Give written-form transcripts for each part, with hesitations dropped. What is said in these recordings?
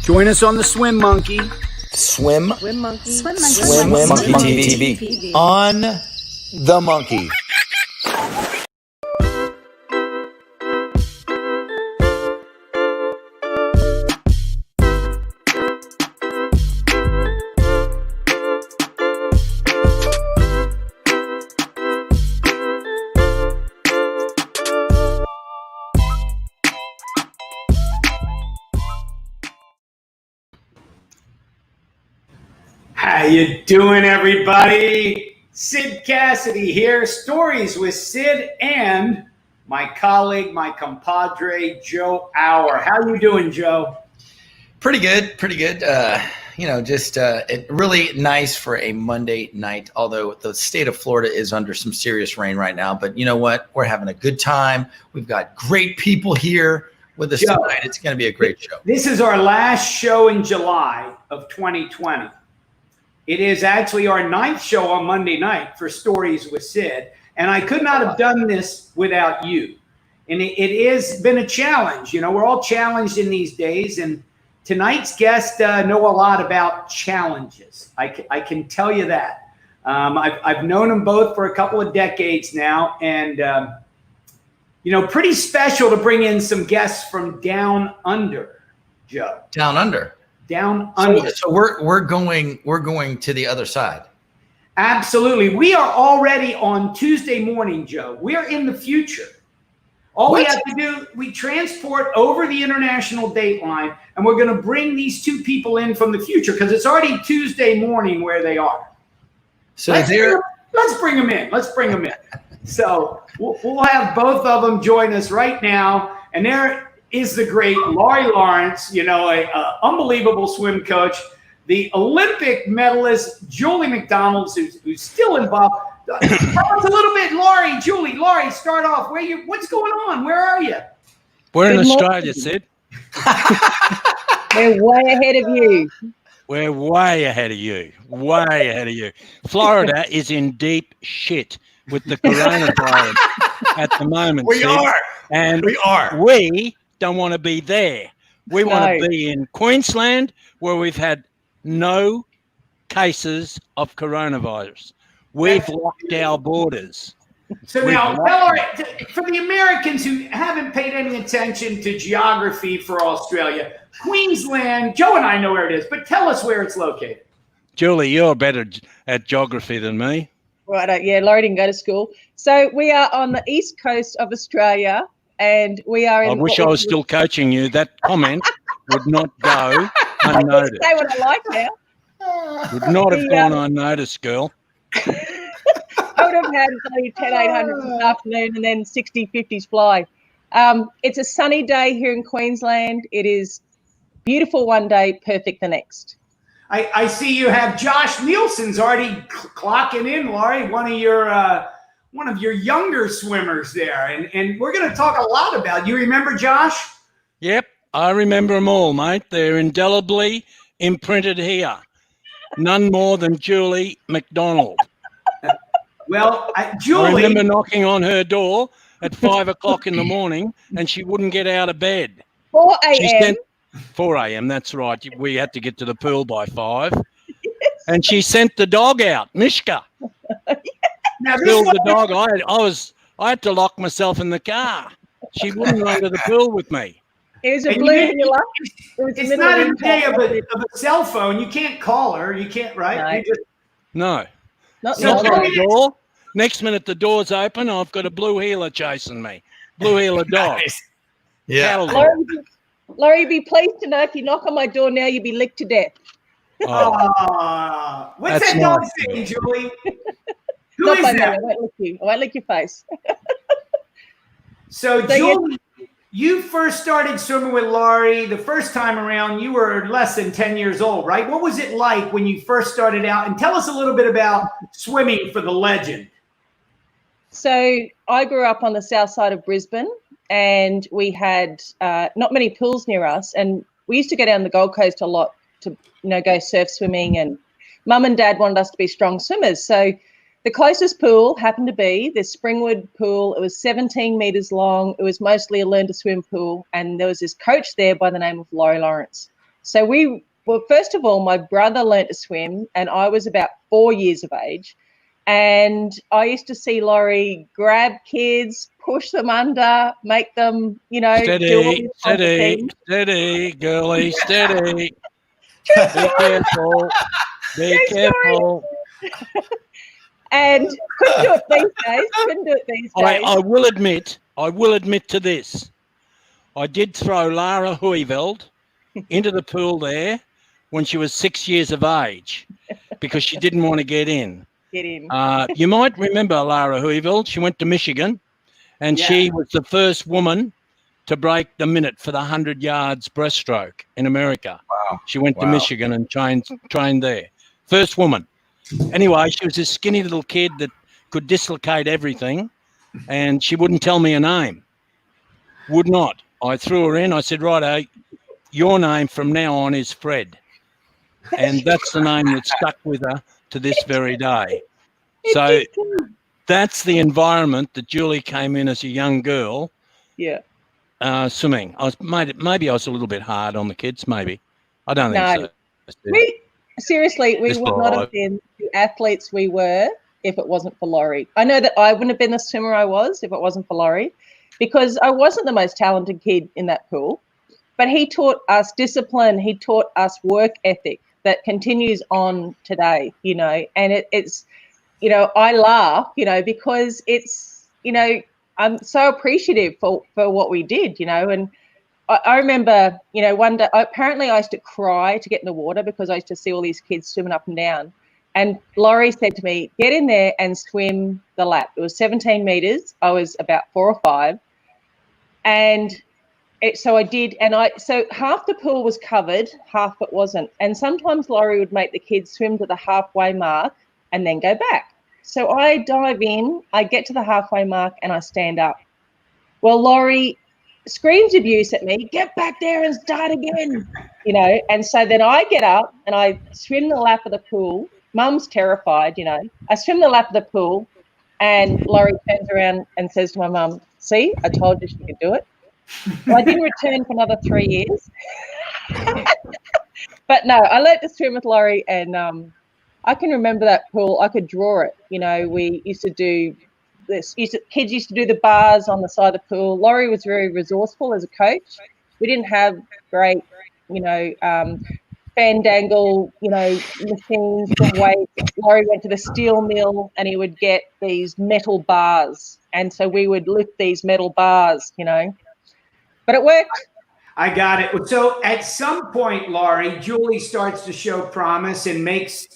Join us on the Swim Monkey. Swim Monkey TV. On the Monkey. How you doing, everybody? Sid Cassidy here. Stories with Sid and my colleague, my compadre, Joe Auer. How you doing, Joe? Pretty good. Really nice for a Monday night, although the state of Florida is under some serious rain right now. But you know what? We're having a good time. We've got great people here with us tonight. It's going to be a great show. This is our last show in July of 2020. It is actually our 9th show on Monday night for Stories with Sid. And I could not have done this without you. And it has been a challenge. You know, we're all challenged in these days. And tonight's guests know a lot about challenges. I can tell you that. I've known them both for a couple of decades now. And, pretty special to bring in some guests from down under, Joe. Down under. Down under. So we're going to the other side. Absolutely. We are already on Tuesday morning, Joe. We're in the future. All we have to do, we transport over the international date line, and we're going to bring these two people in from the future because it's already Tuesday morning where they are. So let's bring them in. So we'll have both of them join us right now, and there is the great Laurie Lawrence, an unbelievable swim coach, the Olympic medalist Julie McDonald, who's still involved. Tell us a little bit, Laurie, Julie. Laurie, start off. What's going on? Where are you? We're in Australia, Sid. We're way ahead of you. We're way ahead of you. Florida is in deep shit with the coronavirus at the moment. We are. We don't want to be there. We want to be in Queensland, where we've had no cases of coronavirus. We've locked our borders. So now, for the Americans who haven't paid any attention to geography for Australia, Queensland, Joe and I know where it is, but tell us where it's located. Julie, you're better at geography than me. Right, yeah, Laurie didn't go to school. So we are on the east coast of Australia, and we are in... I wish I was still coaching you. That comment would not go unnoticed. I say what I like now. Would not have gone unnoticed, girl. I would have had 10-800 this afternoon and then 60-50s fly. It's a sunny day here in Queensland. It is beautiful one day, perfect the next. I see you have Josh Nielsen's already clocking in, Laurie, one of your younger swimmers there. And we're going to talk a lot about, you remember Josh? Yep, I remember them all, mate. They're indelibly imprinted here. None more than Julie McDonald. Well, Julie... I remember knocking on her door at 5 o'clock in the morning, and she wouldn't get out of bed. 4 a.m. 4 a.m., that's right. We had to get to the pool by 5. Yes. And she sent the dog out, Mishka. Spilled the dog. I had to lock myself in the car. She wouldn't run to the pool with me. It was a blue healer. It's not in the day of a cell phone. You can't call her. You can't, right? No. Not the door. Next minute, the door's open. I've got a blue heeler chasing me. Blue heeler dog. Nice. Yeah. Laurie, be pleased to know if you knock on my door now, you'll be licked to death. What's that dog saying, Julie? Who is that? I won't lick your face. So Julie, you first started swimming with Laurie the first time around. You were less than 10 years old, right? What was it like when you first started out? And tell us a little bit about swimming for the legend. So I grew up on the south side of Brisbane, and we had not many pools near us. And we used to go down the Gold Coast a lot to go surf swimming. And Mum and Dad wanted us to be strong swimmers. So the closest pool happened to be the Springwood pool. It was 17 metres long. It was mostly a learn-to-swim pool, and there was this coach there by the name of Laurie Lawrence. So well, first of all, my brother learnt to swim and I was about 4 years of age. And I used to see Laurie grab kids, push them under, make them, do all these kinds of things. Steady, girlie, steady. Be careful. Be careful. And couldn't do it these days. I will admit to this. I did throw Lara Houiville into the pool there when she was 6 years of age because she didn't want to get in. You might remember Lara Houiville. She went to Michigan, and she was the first woman to break the minute for the 100 yards breaststroke in America. Wow. She went to Michigan and trained there. First woman. Anyway, she was this skinny little kid that could dislocate everything, and she wouldn't tell me her name. Would not. I threw her in. I said, righto, your name from now on is Fred. And that's the name that stuck with her to this very day. So that's the environment that Julie came in as a young girl. Yeah. Swimming. Maybe I was a little bit hard on the kids, maybe. I don't think so. We would not have been the athletes we were if it wasn't for Laurie. I know that I wouldn't have been the swimmer I was if it wasn't for Laurie, because I wasn't the most talented kid in that pool, but he taught us discipline. He taught us work ethic that continues on today, and it's, I laugh, because it's, I'm so appreciative for what we did, and I remember, one day, apparently I used to cry to get in the water because I used to see all these kids swimming up and down. And Laurie said to me, get in there and swim the lap. It was 17 meters. I was about 4 or 5. And so I did. And so half the pool was covered, half it wasn't. And sometimes Laurie would make the kids swim to the halfway mark and then go back. So I dive in, I get to the halfway mark and I stand up. Well, Laurie screams abuse at me, get back there and start again, and so then I get up and I swim the lap of the pool. Mum's terrified, I swim the lap of the pool and Laurie turns around and says to my mum, see, I told you she could do it. Well, I didn't return for another 3 years. But no, I learned to swim with Laurie, and I can remember that pool. I could draw it. We used to do this. Kids used to do the bars on the side of the pool. Laurie was very resourceful as a coach. We didn't have great, fandangle, machines for weights. Laurie went to the steel mill and he would get these metal bars. And so we would lift these metal bars, but it worked. I got it. So at some point, Laurie, Julie starts to show promise and makes,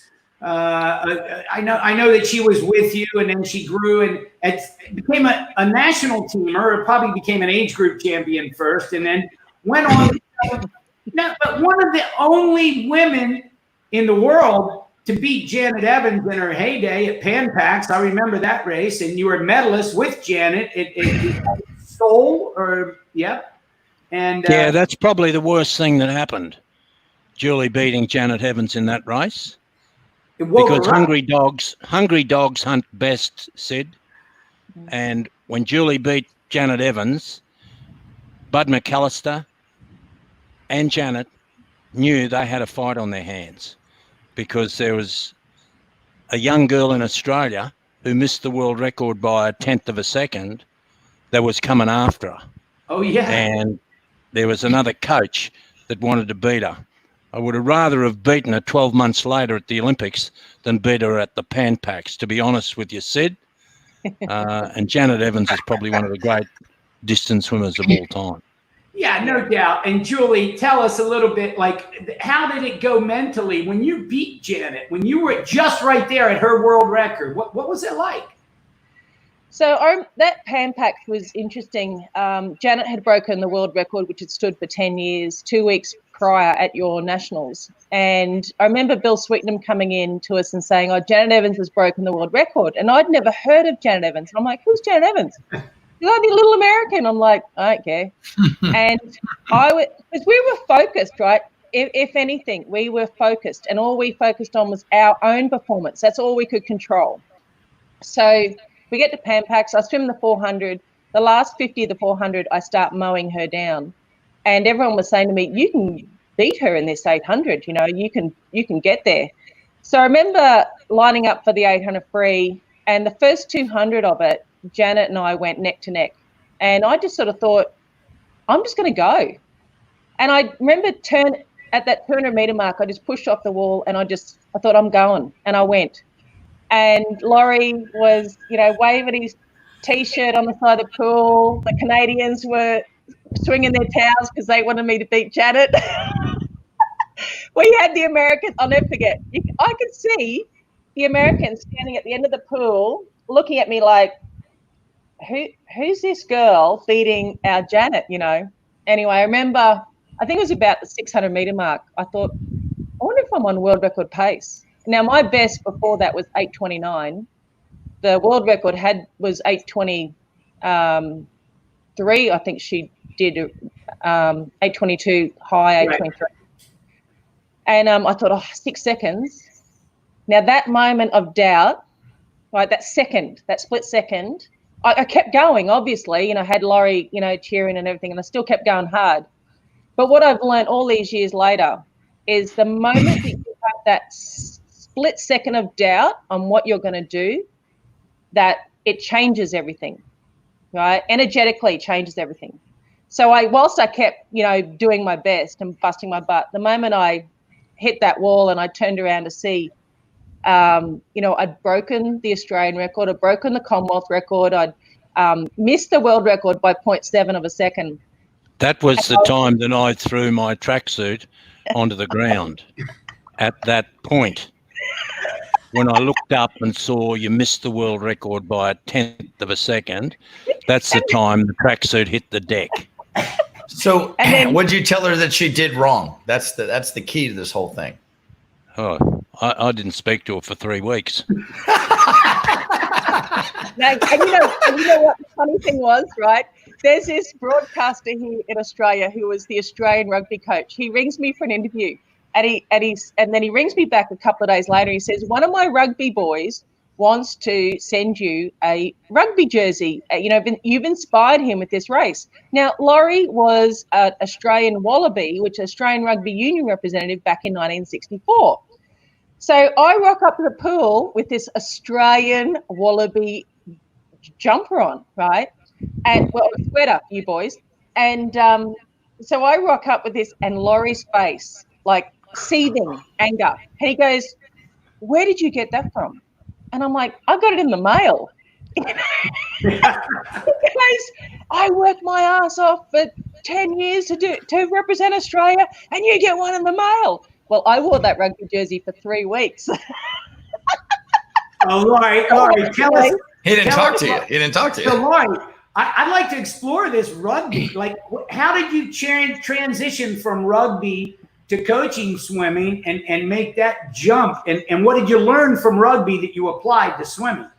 I know that she was with you, and then she grew and became a national teamer. It probably became an age group champion first, and then went on. But one of the only women in the world to beat Janet Evans in her heyday at Pan Pacs. I remember that race, and you were a medalist with Janet at Seoul, And yeah, that's probably the worst thing that happened. Julie beating Janet Evans in that race. Because hungry dogs hunt best, Sid. And when Julie beat Janet Evans, Bud McAllister and Janet knew they had a fight on their hands, because there was a young girl in Australia who missed the world record by 1/10 of a second that was coming after her. Oh, yeah. And there was another coach that wanted to beat her. I would have rather have beaten her 12 months later at the Olympics than beat her at the Pan Pacs, to be honest with you, Sid. And Janet Evans is probably one of the great distance swimmers of all time. Yeah, no doubt. And Julie, tell us a little bit, how did it go mentally when you beat Janet, when you were just right there at her world record? What was it like? So that Pan Pacs was interesting. Janet had broken the world record, which had stood for 10 years, 2 weeks prior at your nationals. And I remember Bill Sweetenham coming in to us and saying, Janet Evans has broken the world record. And I'd never heard of Janet Evans. And I'm like, who's Janet Evans? She's like the little American. I'm like, I don't care. And because we were focused, right? If anything, we were focused, and all we focused on was our own performance. That's all we could control. So we get to Pan Pacs. I swim the 400. The last 50 of the 400, I start mowing her down. And everyone was saying to me, you can beat her in this 800. You know, you can get there. So I remember lining up for the 800 free, and the first 200 of it, Janet and I went neck to neck. And I just sort of thought, I'm just going to go. And I remember at that 200 meter mark, I just pushed off the wall and I thought, I'm going. And I went. And Laurie was, you know, waving his T-shirt on the side of the pool. The Canadians were swinging their towels because they wanted me to beat Janet. We had the Americans, I'll never forget. I could see the Americans standing at the end of the pool looking at me like, who's this girl beating our Janet, you know? Anyway, I remember, I think it was about the 600 meter mark. I thought, I wonder if I'm on world record pace. Now, my best before that was 8:29. The world record was 8:23. I think she did 8:22 high, 8:23. Right. And I thought, 6 seconds. Now, that moment of doubt, right, that split second, I kept going, obviously. You know, I had Laurie, you know, cheering and everything, and I still kept going hard. But what I've learned all these years later is the moment that you have that split second of doubt on what you're going to do, that it changes everything, right? Energetically changes everything. So whilst I kept, you know, doing my best and busting my butt, the moment I hit that wall and I turned around to see, you know, I'd broken the Australian record, I'd broken the Commonwealth record, I'd missed the world record by 0.7 of a second. That was the time that I threw my tracksuit onto the ground. At that point, when I looked up and saw you missed the world record by a 10th of a second, that's the time the tracksuit hit the deck. So what did you tell her that she did wrong? That's the key to this whole thing. Oh, I didn't speak to her for 3 weeks. Now, and you know what the funny thing was, right? There's this broadcaster here in Australia who was the Australian rugby coach. He rings me for an interview, and then he rings me back a couple of days later. He says, one of my rugby boys wants to send you a rugby jersey. You know, you've inspired him with this race. Now, Laurie was an Australian Wallaby, which is Australian Rugby Union representative back in 1964. So I rock up to the pool with this Australian Wallaby jumper on, right? And, well, a sweater, you boys. And so I rock up with this, and Laurie's face, like seething anger. And he goes, where did you get that from? And I'm like, I got it in the mail. He goes, I worked my ass off for 10 years to represent Australia, and you get one in the mail. Well, I wore that rugby jersey for 3 weeks. Oh, Laurie, tell us. He didn't talk to you. So, Laurie, I'd like to explore this rugby. Like, how did you transition from rugby to coaching swimming and make that jump? And what did you learn from rugby that you applied to swimming?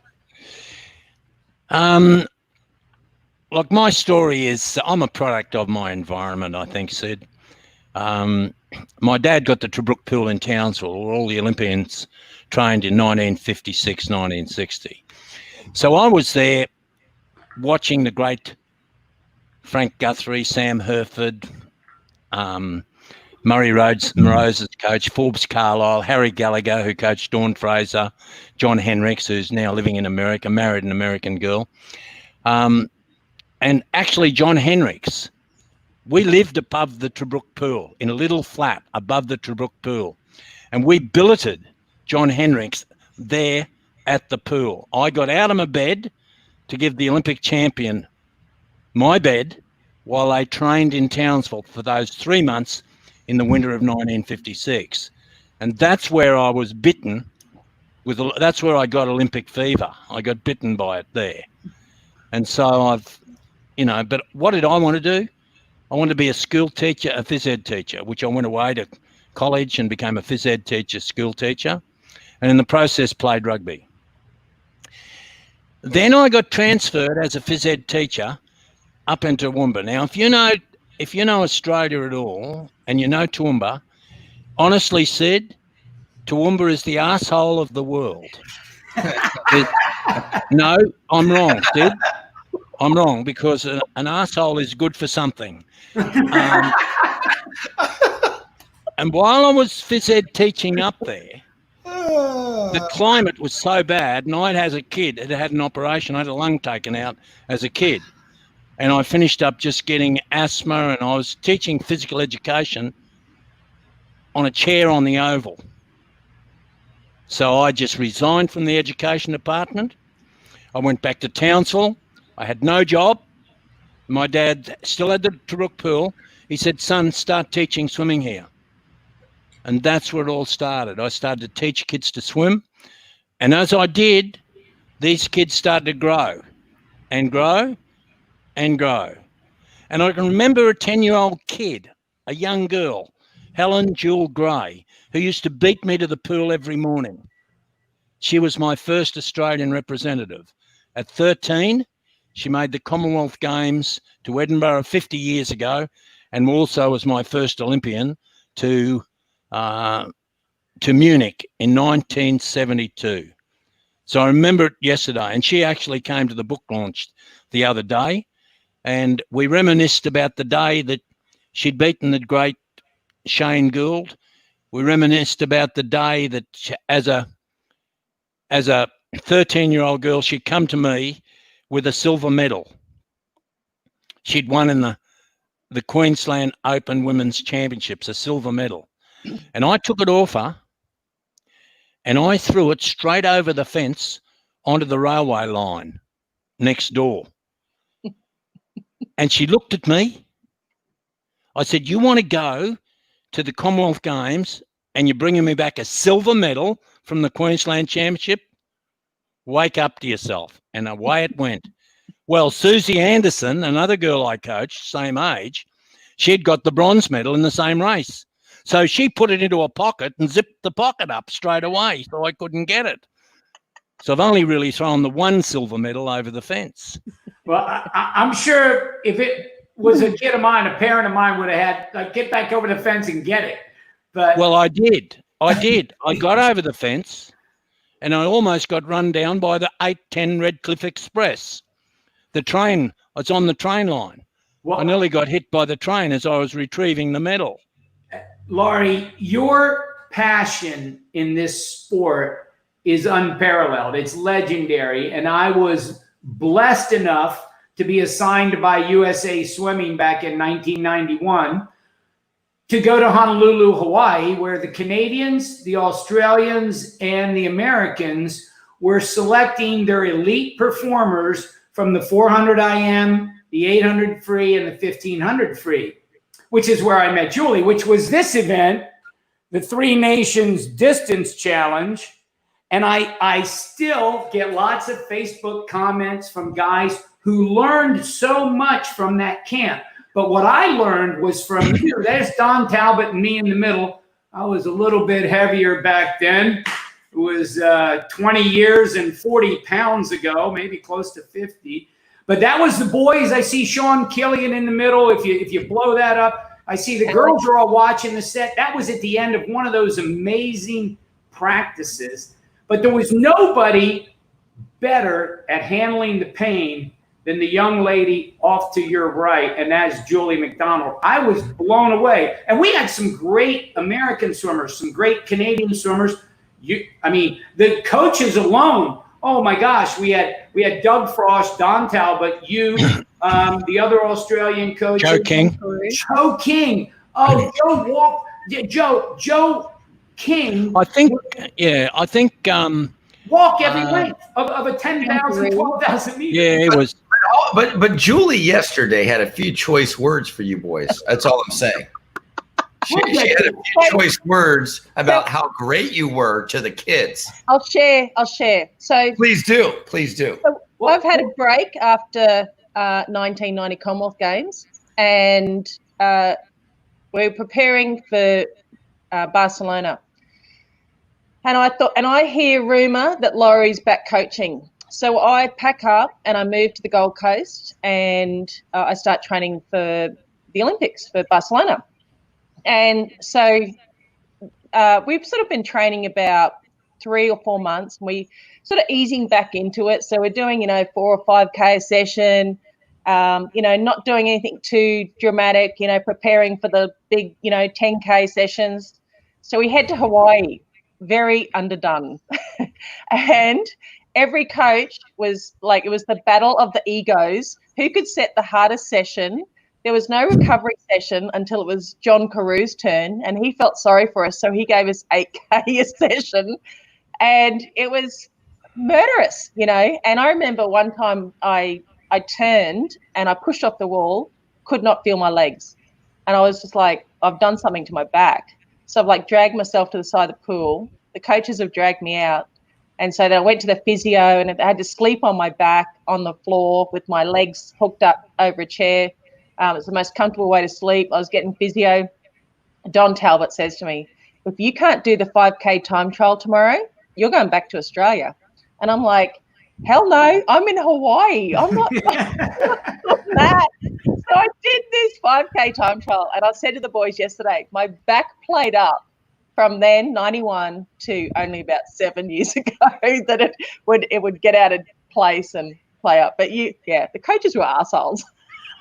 Look, my story is I'm a product of my environment, I think, Sid. My dad got the Tobruk pool in Townsville, where all the Olympians trained in 1956, 1960. So I was there watching the great Frank Guthrie, Sam Herford, Murray Morose's coach, Forbes Carlisle, Harry Gallagher, who coached Dawn Fraser, John Henricks, who's now living in America, married an American girl. And actually, John Henricks, we lived above the Tobruk pool, in a little flat above the Tobruk pool. And we billeted John Henricks there at the pool. I got out of my bed to give the Olympic champion my bed while they trained in Townsville for those 3 months in the winter of 1956. And that's where I was bitten that's where I got Olympic fever. I got bitten by it there. And so but what did I want to do? I wanted to be a school teacher, a phys ed teacher, which I went away to college and became a phys ed teacher, school teacher, and in the process played rugby. Then I got transferred as a phys ed teacher up into Toowoomba. Now, if you know Australia at all, and you know Toowoomba, honestly, Sid, Toowoomba is the arsehole of the world. No, I'm wrong, Sid. I'm wrong, because an arsehole is good for something. And while I was phys ed teaching up there, the climate was so bad, and I had an operation, I had a lung taken out as a kid. And I finished up just getting asthma, and I was teaching physical education on a chair on the Oval. So I just resigned from the education department. I went back to Townsville. I had no job. My dad still had the Turuk pool. He said, son, start teaching swimming here. And that's where it all started. I started to teach kids to swim. And as I did, these kids started to grow and grow and grow. And I can remember a 10-year-old kid, a young girl, Helen Jewel Gray, who used to beat me to the pool every morning. She was my first Australian representative. At 13, she made the Commonwealth Games to Edinburgh 50 years ago, and also was my first Olympian to Munich in 1972. So I remember it yesterday, and she actually came to the book launch the other day, and we reminisced about the day that she'd beaten the great Shane Gould. We reminisced about the day that as a 13-year-old girl, she'd come to me with a silver medal. She'd won in the Queensland Open Women's Championships, a silver medal. And I took it off her and I threw it straight over the fence onto the railway line next door. And she looked at me. I said, you want to go to the Commonwealth Games and you're bringing me back a silver medal from the Queensland Championship? Wake up to yourself. And away it went. Well, Susie Anderson, another girl I coached, same age, she'd got the bronze medal in the same race. So she put it into a pocket and zipped the pocket up straight away, so I couldn't get it. So I've only really thrown the one silver medal over the fence. Well, I'm sure if it was a kid of mine, a parent of mine would have had, like, get back over the fence and get it. But well, I did. I got over the fence and I almost got run down by the 810 Redcliffe Express. The train, it's on the train line. Well, I nearly got hit by the train as I was retrieving the medal. Laurie, your passion in this sport is unparalleled. It's legendary. And I was blessed enough to be assigned by USA Swimming back in 1991 to go to Honolulu, Hawaii, where the Canadians, the Australians, and the Americans were selecting their elite performers from the 400 IM, the 800 free, and the 1500 free, which is where I met Julie, which was this event, the Three Nations Distance Challenge. And I still get lots of Facebook comments from guys who learned so much from that camp. But what I learned was from you. There's Don Talbot and me in the middle. I was a little bit heavier back then. It was 20 years and 40 pounds ago, maybe close to 50. But that was the boys. I see Sean Killian in the middle. If you blow that up, I see the girls are all watching the set. That was at the end of one of those amazing practices. But there was nobody better at handling the pain than the young lady off to your right, and that's Julie McDonald. I was blown away. And we had some great American swimmers, some great Canadian swimmers. The coaches alone, oh my gosh, we had Doug Frost, Don Talbot, you, the other Australian coach, Joe King. Oh, Joe King. I think walk every length of a 10,000, 12,000 meters. Yeah, it was. But Julie yesterday had a few choice words for you boys. That's all I'm saying. She had a few choice words about how great you were to the kids. I'll share. So please do. So I've had a break after 1990 Commonwealth Games, and we're preparing for Barcelona. And I hear rumor that Laurie's back coaching. So I pack up and I move to the Gold Coast, and I start training for the Olympics for Barcelona. And so we've sort of been training about 3 or 4 months, and we sort of easing back into it. So we're doing, 4 or 5K a session, Not doing anything too dramatic, preparing for the big, 10K sessions. So we head to Hawaii, very underdone. And every coach was like, it was the battle of the egos. Who could set the hardest session? There was no recovery session until it was John Carew's turn, and he felt sorry for us. So he gave us 8K a session, and it was murderous, And I remember one time I turned and I pushed off the wall, could not feel my legs. And I was just like, I've done something to my back. So I've like dragged myself to the side of the pool. The coaches have dragged me out. And so then I went to the physio and I had to sleep on my back on the floor with my legs hooked up over a chair. It was the most comfortable way to sleep. I was getting physio. Don Talbot says to me, if you can't do the 5K time trial tomorrow, you're going back to Australia. And I'm like, hell no, I'm in Hawaii. I'm not that. So I did this 5K time trial, and I said to the boys yesterday, my back played up from then, 91, to only about 7 years ago, that it would get out of place and play up. But the coaches were assholes.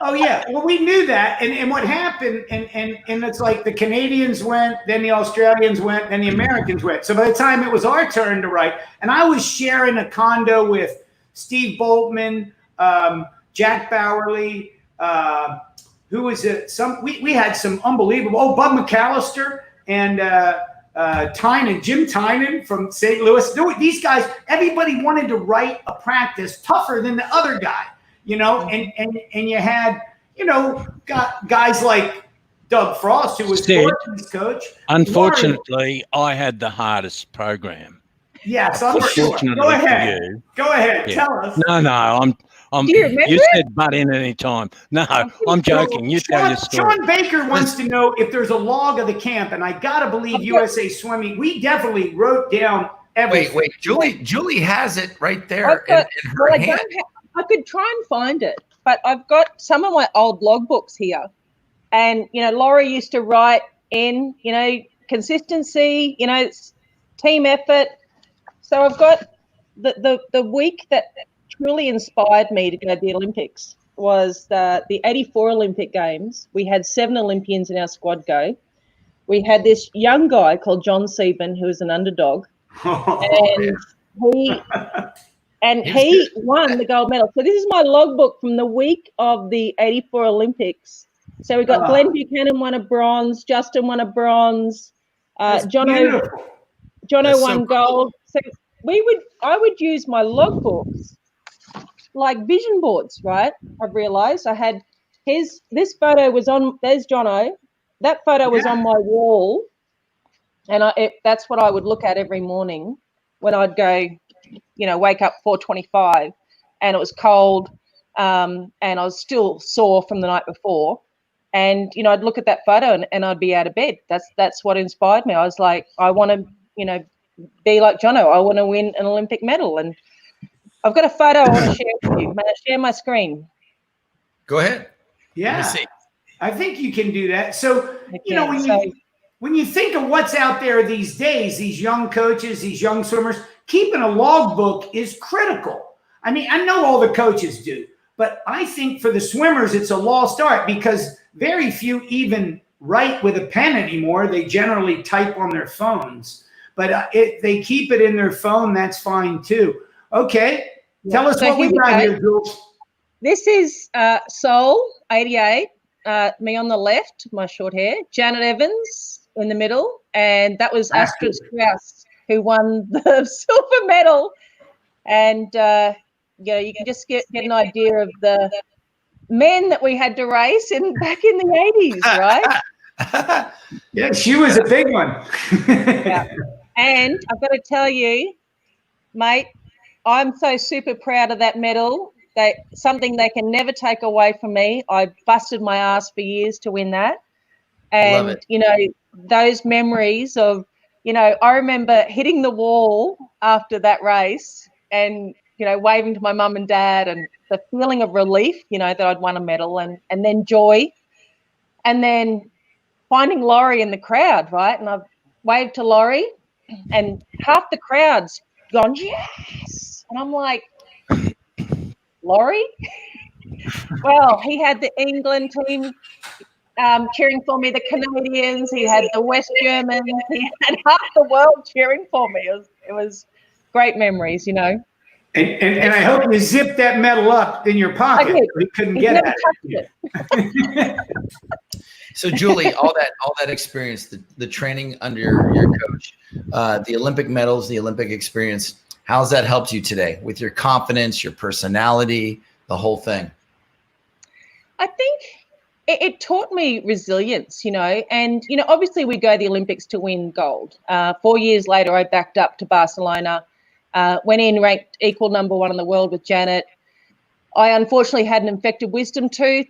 Oh yeah, well we knew that, and what happened, and it's like the Canadians went, then the Australians went, then the Americans went. So by the time it was our turn to write, and I was sharing a condo with Steve Boltman, Jack Bowerly, who was it? We had some unbelievable. Bud McAllister and Jim Tynan from St. Louis. These guys, everybody wanted to write a practice tougher than the other guy. And you had, guys like Doug Frost, who was Thornton's coach. Unfortunately, I had the hardest program. Yes, I'm sure. Go ahead. Yeah. Tell us. No, you said butt in any time. No, I'm joking. You tell your story. Sean Baker wants to know if there's a log of the camp, and I gotta believe USA Swimming. We definitely wrote down everything. Wait, Julie has it right there in her hand. I could try and find it, but I've got some of my old logbooks here. And, Laurie used to write in, consistency, team effort. So I've got the week that truly inspired me to go to the Olympics was the 84 Olympic Games. We had 7 Olympians in our squad go. We had this young guy called John Sieben, who was an underdog. He won the gold medal. So this is my logbook from the week of the 84 Olympics. So we got Glenn Buchanan won a bronze, Justin won a bronze, Jono won gold. So I would use my logbooks like vision boards, right? I've realized I had this photo was on, there's Jono. That photo was on my wall. And that's what I would look at every morning when I'd go, wake up 4:25 and it was cold and I was still sore from the night before. And, I'd look at that photo and I'd be out of bed. That's what inspired me. I was like, I want to, be like Jono. I want to win an Olympic medal. And I've got a photo I want to share with you. May I share my screen? Go ahead. Yeah. Let me see. I think you can do that. So, when you think of what's out there these days, these young coaches, these young swimmers, keeping a logbook is critical. I mean, I know all the coaches do, but I think for the swimmers, it's a lost art because very few even write with a pen anymore. They generally type on their phones, but they keep it in their phone. That's fine too. Okay. Tell us what we got here, Jules. This is Seoul, 88, me on the left, my short hair, Janet Evans in the middle, and that was Astrid Strauss, who won the silver medal. And, you can just get an idea of the men that we had to race back in the 80s, right? Yeah, she was a big one. Yeah. And I've got to tell you, mate, I'm so super proud of that medal. Something they can never take away from me. I busted my ass for years to win that. And, Love it. Those memories of, I remember hitting the wall after that race and, waving to my mum and dad and the feeling of relief, that I'd won a medal and then joy. And then finding Laurie in the crowd, right? And I've waved to Laurie and half the crowd's gone, yes. And I'm like, Laurie? Well, he had the England team cheering for me, the Canadians, he had the West Germans, he had half the world cheering for me. It was great memories, you know. And I hope you zipped that medal up in your pocket. We couldn't get at it. So Julie, all that experience, the training under your coach, the Olympic medals, the Olympic experience, how's that helped you today with your confidence, your personality, the whole thing? I think it taught me resilience, you know, and, you know, obviously we go to the Olympics to win gold. 4 years later, I backed up to Barcelona, went in ranked equal #1 in the world with Janet. I unfortunately had an infected wisdom tooth.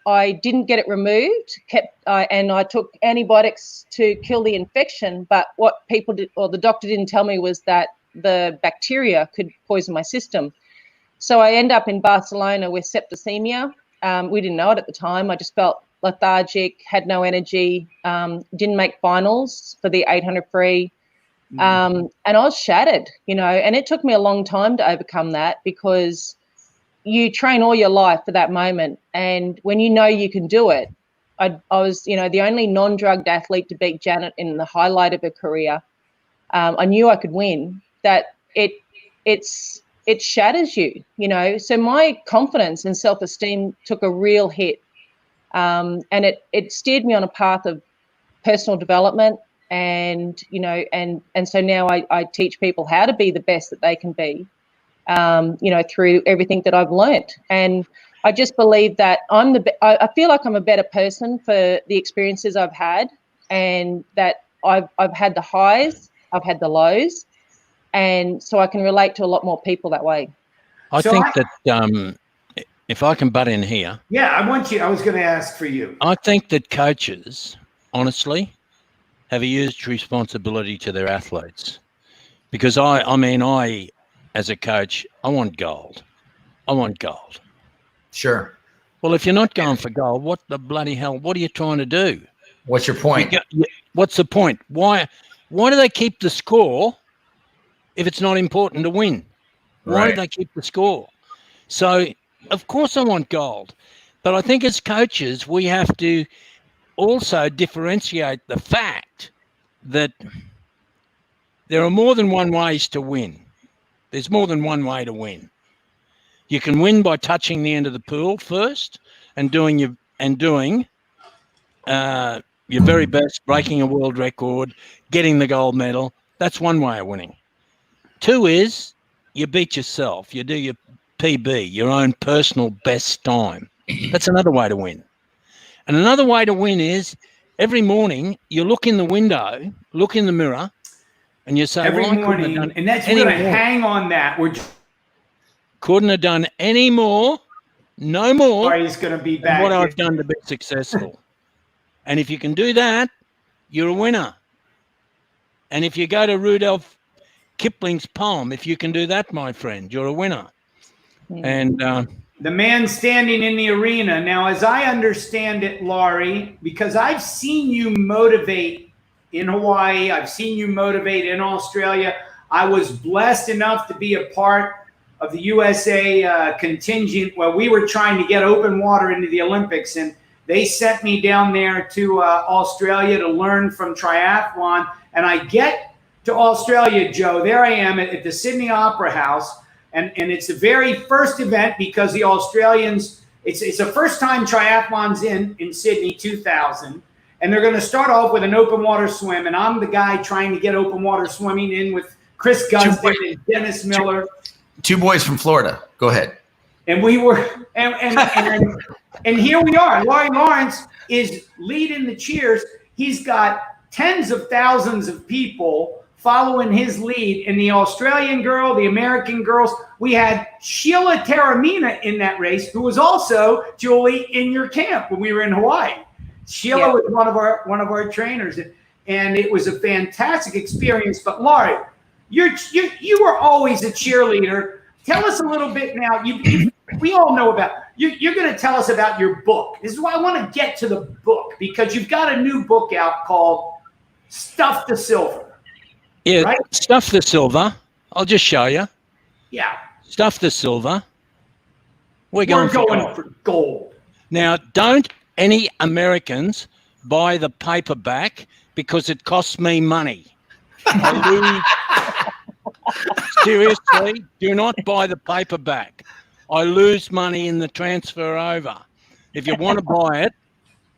I didn't get it removed, and I took antibiotics to kill the infection. But what people did, or the doctor didn't tell me, was that the bacteria could poison my system. So I end up in Barcelona with septicemia. We didn't know it at the time. I just felt lethargic, had no energy, didn't make finals for the 800 free. And I was shattered, you know, and it took me a long time to overcome that, because you train all your life for that moment. And when you know you can do it, I was, you know, the only non-drugged athlete to beat Janet in the highlight of her career. I knew I could win. That it shatters you, you know. So my confidence and self-esteem took a real hit. And it steered me on a path of personal development. And, you know, and so now I teach people how to be the best that they can be, you know, through everything that I've learnt. And I just believe that I feel like I'm a better person for the experiences I've had, and that I've had the highs, I've had the lows, and so I can relate to a lot more people that way. I think that if I can butt in here. Yeah, I was going to ask for you. I think that coaches, honestly, have a huge responsibility to their athletes, because I mean, as a coach, I want gold. I want gold. Sure. Well, if you're not going for gold, what the bloody hell? What are you trying to do? What's your point? What's the point? Why do they keep the score if it's not important to win? Why do they keep the score? So, of course, I want gold. But I think as coaches, we have to also differentiate the fact that there are more than one ways to win. There's more than one way to win. You can win by touching the end of the pool first and doing your very best, breaking a world record, getting the gold medal. That's one way of winning. 2 is you beat yourself. You do your PB, your own personal best time. That's another way to win. And another way to win is every morning you look in the window, look in the mirror, and you say, every morning, and that's going to hang on that. Couldn't have done any more, no more. He's going to be back. What I've done to be successful. And if you can do that, you're a winner. And if you go to Rudolph Kipling's poem, if you can do that, my friend, you're a winner. And the man standing in the arena. Now, as I understand it, Laurie, because I've seen you motivate in Hawaii, I've seen you motivate in Australia. I was blessed enough to be a part of the USA contingent where we were trying to get open water into the Olympics, and they sent me down there to Australia to learn from triathlon. And I get to Australia, Joe, there I am at the Sydney Opera House, and it's the very first event, because the Australians, it's the first time triathlon's in Sydney, 2000, and they're going to start off with an open water swim, and I'm the guy trying to get open water swimming in with Chris Gunston and Dennis Miller. 2 boys from Florida. Go ahead. And we were, and here we are. Laurie Lawrence is leading the cheers. He's got tens of thousands of people following his lead. And the Australian girl, the American girls, we had Sheila Taramina in that race, who was also, Julie, in your camp when we were in Hawaii. Sheila was one of our trainers, and it was a fantastic experience. But Laurie, you were always a cheerleader. Tell us a little bit now. We all know about you're going to tell us about your book. This is why I want to get to the book, because you've got a new book out called Stuff the Silver. Yeah, right? Stuff the Silver. I'll just show you. Yeah. Stuff the Silver We're going for gold. Now, don't any Americans buy the paperback because it costs me money. Seriously, do not buy the paperback. I lose money in the transfer over. If you want to buy it,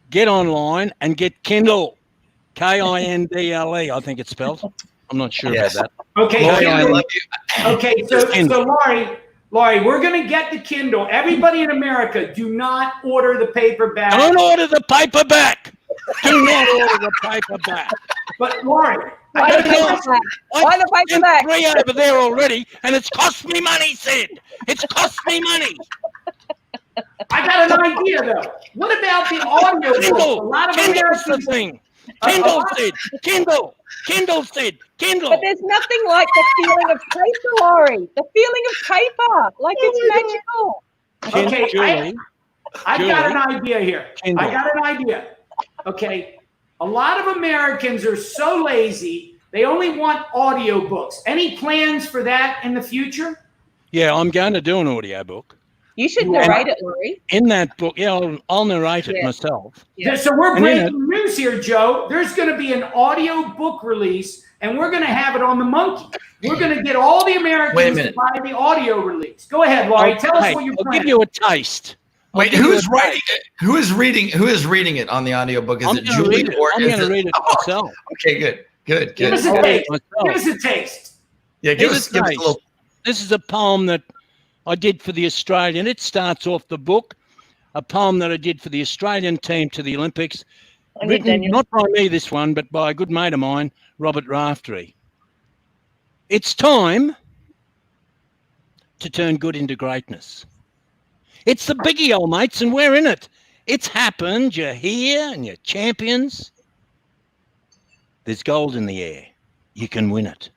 get online and get Kindle. Kindle, I think it's spelled. I'm not sure about that. Okay, Laurie, I love you. Okay, so Laurie, we're going to get the Kindle. Everybody in America, do not order the paperback. Don't order the paperback. Do not order the paperback. But Laurie, Why the paperback? 3 over there already, and it's cost me money, Sid. It's cost me money. I got an idea though. What about the audio book? A lot of Kindle's the Americans. thing. Kindle, Sid. Kindle. Kindle, Sid. Kindle. But there's nothing like the feeling of paper, Laurie. The feeling of paper. Like it's magical. Okay, Julie, I got an idea here. Kindle. I got an idea. Okay, a lot of Americans are so lazy, they only want audio books. Any plans for that in the future? Yeah, I'm going to do an audiobook. You should narrate it, Laurie. In that book, I'll narrate it myself. Yeah. So we're And breaking news here, Joe. There's going to be an audio book release, and we're going to have it on the Monkey. We're going to get all the Americans to buy the audio release. Go ahead, Laurie. Tell us what you're I'll planning. give you a taste. Wait, who's writing it? Who is reading it on the audiobook? Is it Julie or I'm going to read it myself. Okay, good. Give us a taste. Give us a taste. Yeah, give us a little. This is a poem that I did for the Australian. It starts off the book, a poem that I did for the Australian team to the Olympics. Written not by me, this one, but by a good mate of mine, Robert Raftery. It's time to turn good into greatness. It's the biggie, old mates, and we're in it. It's happened. You're here and you're champions. There's gold in the air. You can win it.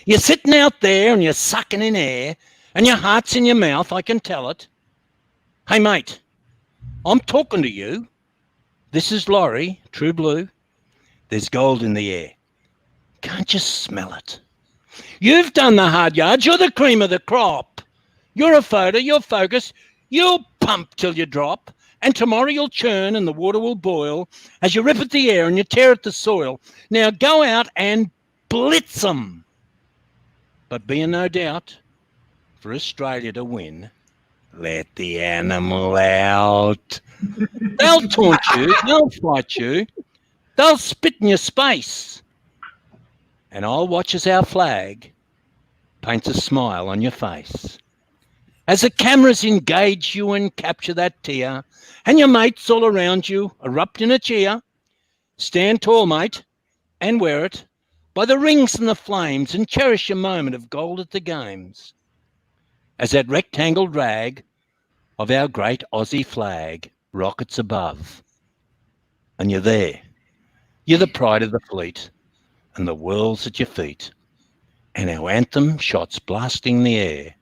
You're sitting out there and you're sucking in air and your heart's in your mouth. I can tell it. Hey, mate, I'm talking to you. This is Laurie, True Blue. There's gold in the air. Can't you smell it? You've done the hard yards. You're the cream of the crop. You're a photo. You're focused. You'll pump till you drop. And tomorrow you'll churn and the water will boil as you rip at the air and you tear at the soil. Now go out and blitz them. But be in no doubt, for Australia to win, let the animal out. They'll taunt you. They'll fight you. They'll spit in your space. And I'll watch as our flag paints a smile on your face. As the cameras engage you and capture that tear, and your mates all around you erupt in a cheer, stand tall, mate, and wear it by the rings and the flames, and cherish your moment of gold at the games. As that rectangled rag of our great Aussie flag rockets above, and you're there. You're the pride of the fleet, and the world's at your feet, and our anthem shots blasting the air.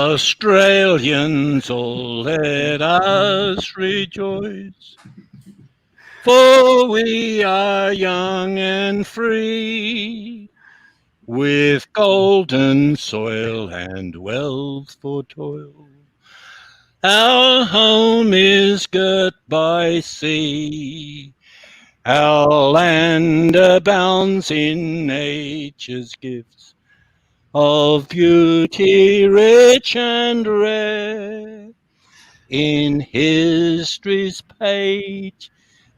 Australians, oh, let us rejoice, for we are young and free, with golden soil and wealth for toil. Our home is girt by sea, our land abounds in nature's gifts, of beauty rich and rare. In history's page,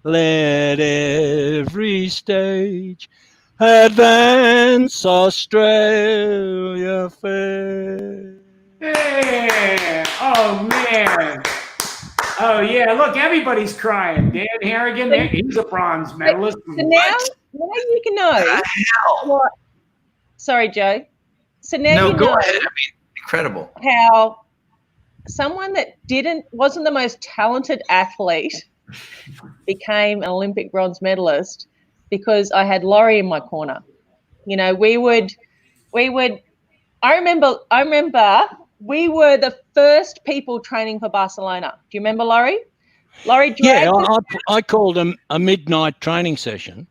let every stage advance Australia fair. Yeah. Oh, man. Oh, yeah. Look, everybody's crying. Dan Harrigan, he's a bronze medalist. So now you can know. What? Sorry, Joe. So now Go ahead. I mean, incredible. How someone that wasn't the most talented athlete became an Olympic bronze medalist because I had Laurie in my corner. You know, we would. I remember we were the first people training for Barcelona. Do you remember, Laurie? Laurie dragged I called them a midnight training session.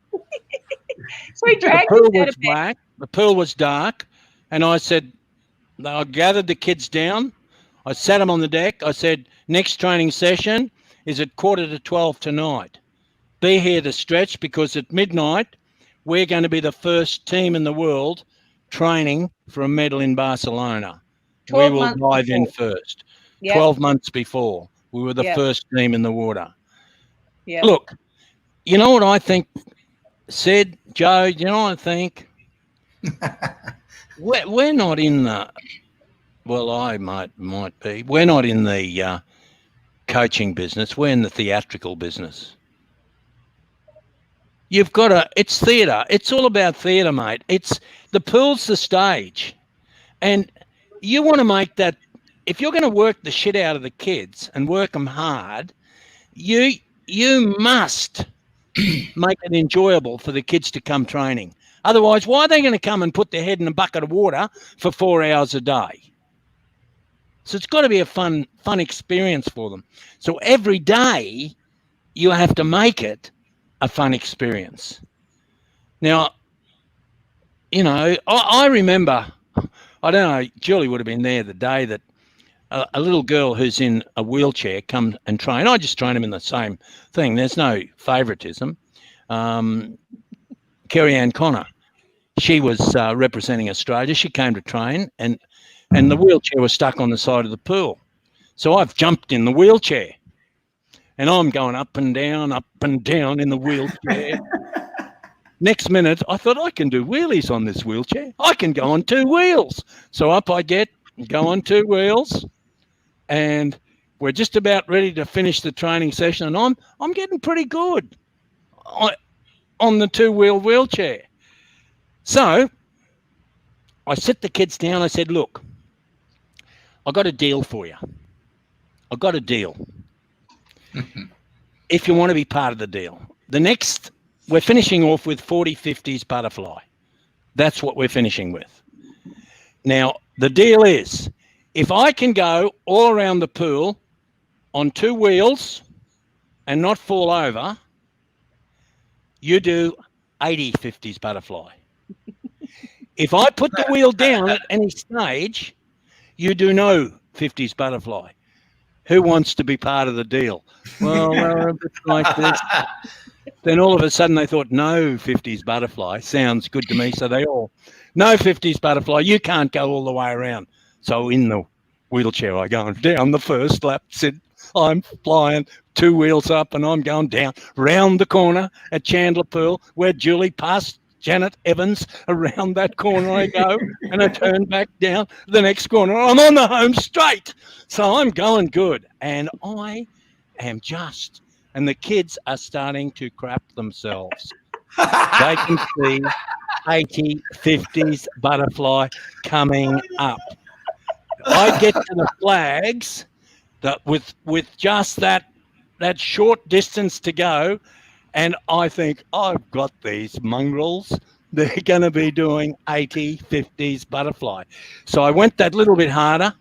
So he dragged The pool us out was of bed. black. The pool was dark. And I said, I gathered the kids down. I sat them on the deck. I said, next training session is at 11:45 tonight. Be here to stretch, because at midnight, we're going to be the first team in the world training for a medal in Barcelona. We will dive in first. Yep. 12 months before, we were the first team in the water. Yep. Look, you know what I think, Sid, Joe, you know what I think? we're not in the, well, I might be. We're not in the coaching business. We're in the theatrical business. You've got to, it's theatre. It's all about theatre, mate. It's, the pool's the stage. And you want to make that, if you're going to work the shit out of the kids and work them hard, you must make it enjoyable for the kids to come training. Otherwise, why are they going to come and put their head in a bucket of water for 4 hours a day? So it's got to be a fun experience for them. So every day you have to make it a fun experience. Now, you know, I remember, I don't know, Julie would have been there the day that a little girl who's in a wheelchair come and train. I just train them in the same thing. There's no favoritism. Kerry Ann Connor, she was representing Australia. She came to train, and the wheelchair was stuck on the side of the pool. So I've jumped in the wheelchair, and I'm going up and down in the wheelchair. Next minute, I thought, I can do wheelies on this wheelchair. I can go on 2 wheels. So up I get, go on 2 wheels, and we're just about ready to finish the training session, and I'm getting pretty good on the 2-wheel wheelchair. So I sit the kids down. I said, look, I got a deal for you. I got a deal. If you want to be part of the deal, we're finishing off with 40-50s butterfly. That's what we're finishing with. Now, the deal is, if I can go all around the pool on 2 wheels and not fall over, you do 80-50s butterfly. If I put the wheel down at any stage, you do no 50s butterfly. Who wants to be part of the deal? Well, a bit like this. Then all of a sudden they thought, no 50s butterfly sounds good to me. So they all, no 50s butterfly, you can't go all the way around. So in the wheelchair, I go down the first lap, I'm flying 2 wheels up, and I'm going down round the corner at Chandler Pool, where Julie passed Janet Evans. Around that corner I go, and I turn back down the next corner. I'm on the home straight. So I'm going good, and I am just, and the kids are starting to crap themselves. They can see 80-50s butterfly coming up. I get to the flags that with just that short distance to go, and I think, I've got these mongrels. They're going to be doing 80-50s butterfly. So I went that little bit harder.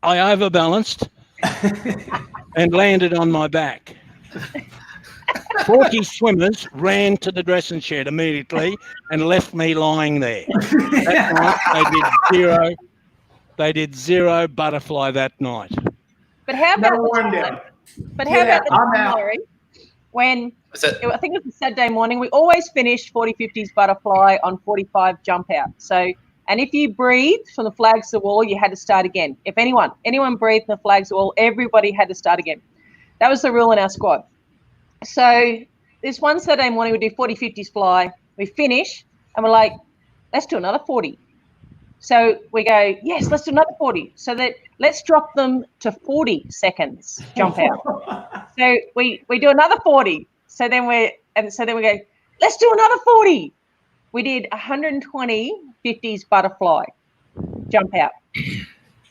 I overbalanced and landed on my back. 40 swimmers ran to the dressing shed immediately and left me lying there. That night they did zero butterfly that night. But how about the time, Laurie, when I think it was a Saturday morning, we always finished 40-50s butterfly on 45 jump out. So, and if you breathed from the flags to the wall, you had to start again. If anyone breathed from the flags to the wall, everybody had to start again. That was the rule in our squad. So this one Saturday morning, we do 40-50s fly. We finish, and we're like, let's do another 40. So we go, yes, let's do another 40. So that let's drop them to 40 seconds jump out. So we do another 40. So then we go, let's do another 40. We did 120 50s butterfly jump out.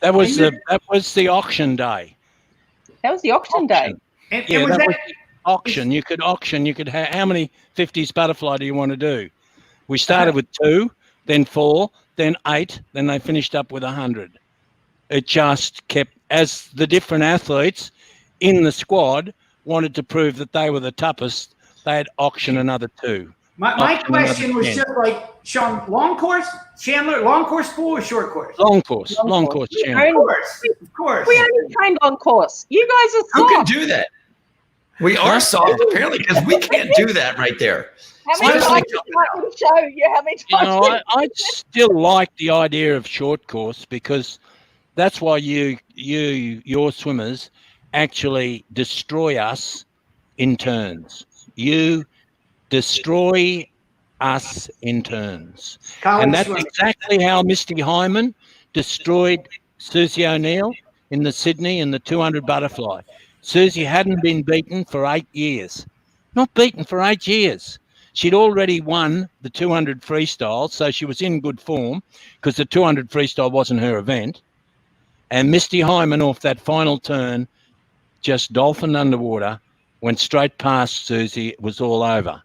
That was the auction day. That was the auction day. And that was the auction. You could auction. You could have, how many 50s butterfly do you want to do? We started with 2, then 4, then 8, then they finished up with 100. It just kept, as the different athletes in the squad wanted to prove that they were the toughest, they'd auction another 2. My question was just like, Sean, long course, Chandler, long course pool or short course? Long course, Chandler. Of course. We only trained on course. You guys are Who can soft. do that? We are soft, apparently, because we can't do that right there. How many Seriously, times would you like me to show you how many You times? know, I still like the idea of short course because that's why your swimmers actually destroy us in turns. You destroy us in turns. And that's exactly how Misty Hyman destroyed Susie O'Neill in the Sydney in the 200 butterfly. Susie hadn't been beaten for 8 years. Not beaten for 8 years. She'd already won the 200 freestyle, so she was in good form because the 200 freestyle wasn't her event. And Misty Hyman, off that final turn, just dolphined underwater, went straight past Susie. It was all over.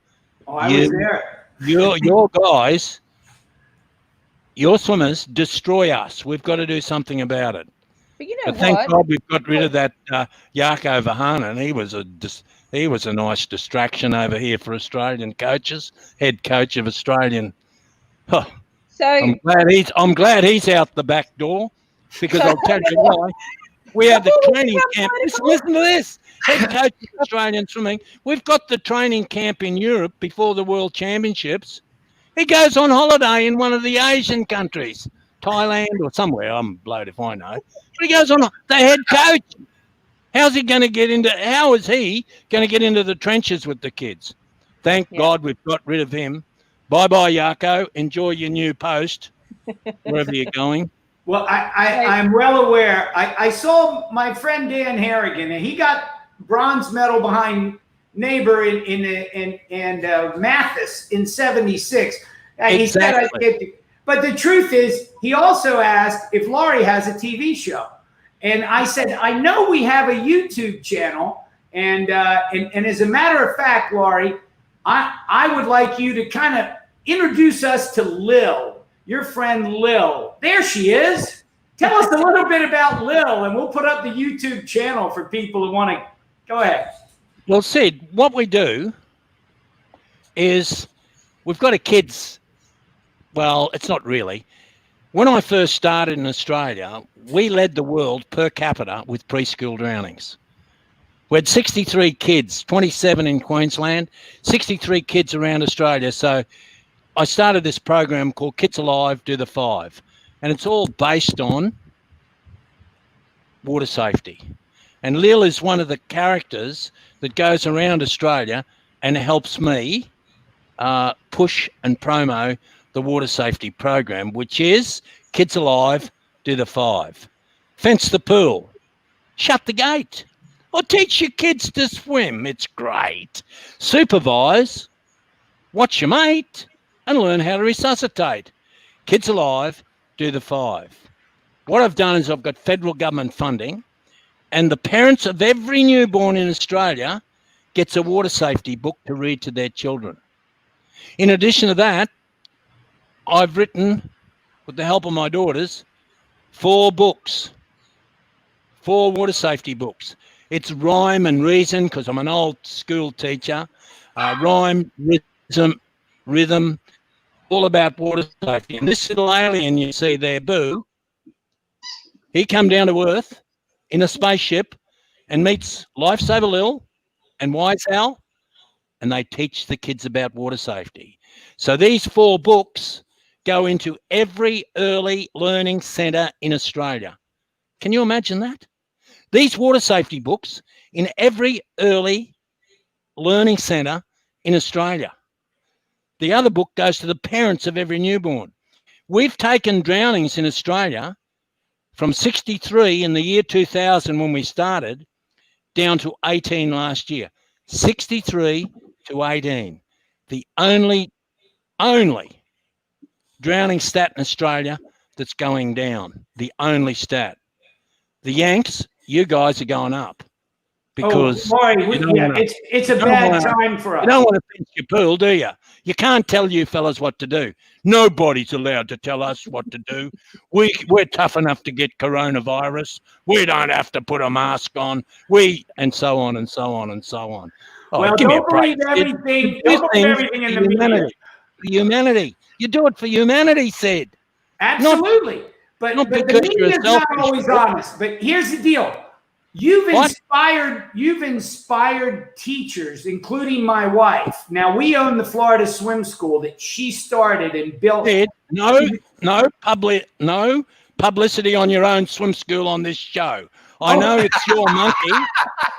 Oh, I was there. Your guys, your swimmers destroy us. We've got to do something about it. But you know But thank what? God we've got rid of that Jarko Verhanen. He was a nice distraction over here for Australian coaches, head coach of Australian. Oh, So I'm glad he's out the back door because I'll tell you why. We had the training camp. Listen to this. Head coach of Australian swimming. We've got the training camp in Europe before the World Championships. He goes on holiday in one of the Asian countries, Thailand or somewhere. I'm blowed if I know. But he goes on the head coach. How is he going to get into the trenches with the kids? Thank God we've got rid of him. Bye-bye, Jarko. Enjoy your new post, wherever you're going. Well, I'm well aware. I saw my friend Dan Harrigan, and he got bronze medal behind neighbor in Mathis in '76. And he said, but the truth is, he also asked if Laurie has a TV show. And I said, I know we have a YouTube channel. And as a matter of fact, Laurie, I would like you to kind of introduce us to Lil, your friend Lil. There she is. Tell us a little bit about Lil, and we'll put up the YouTube channel for people who want to. Go ahead. Well, Sid, what we do is we've got a kids. Well, it's not really. When I first started in Australia, we led the world per capita with preschool drownings. We had 63 kids, 27 in Queensland, 63 kids around Australia. So I started this program called Kids Alive, Do the 5. And it's all based on water safety. And Lil is one of the characters that goes around Australia and helps me push and promo the water safety program, which is Kids Alive, Do the 5. Fence the pool. Shut the gate. Or teach your kids to swim. It's great. Supervise. Watch your mate. And learn how to resuscitate. Kids Alive, Do the 5. What I've done is I've got federal government funding, and the parents of every newborn in Australia gets a water safety book to read to their children. In addition to that, I've written, with the help of my daughters, 4 books, 4 water safety books. It's rhyme and reason, because I'm an old school teacher. Rhyme, rhythm, all about water safety. And this little alien you see there, Boo, he come down to Earth in a spaceship and meets Lifesaver Lil and Wise Al, and they teach the kids about water safety. So these 4 books go into every early learning centre in Australia. Can you imagine that? These water safety books in every early learning centre in Australia. The other book goes to the parents of every newborn. We've taken drownings in Australia from 63 in the year 2000 when we started down to 18 last year. 63 to 18. The only drowning stat in Australia that's going down. The only stat. The Yanks, you guys are going up. Because it's a bad time for us. You don't want to fence your pool, do you? You can't tell you fellas what to do. Nobody's allowed to tell us what to do. We're tough enough to get coronavirus. We don't have to put a mask on. And so on and so on and so on. Oh, well, give me a don't believe break. everything. Do Don't believe things everything in for the media. humanity. For humanity. You do it for humanity, Sid. Absolutely. But not the because you're media is not selfish. always honest. But here's the deal. You've What? inspired teachers, including my wife. Now, we own the Florida Swim School that she started and built. Sid, no publicity on your own swim school on this show. I know it's your monkey.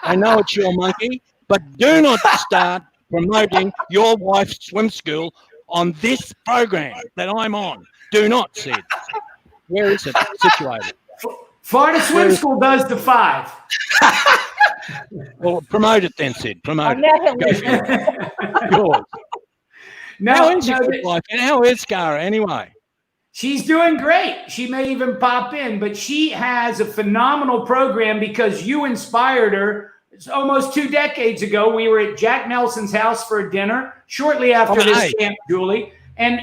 I know it's your monkey, but do not start promoting your wife's swim school on this program that I'm on. Do not, Sid. Where is it situated? Florida Swim School does the 5. Well, promote it then, Sid. Promote it. Yours. How is your wife? And how is Cara anyway? She's doing great. She may even pop in, but she has a phenomenal program because you inspired her. It's almost 2 decades ago. We were at Jack Nelson's house for a dinner shortly after this camp, Julie. And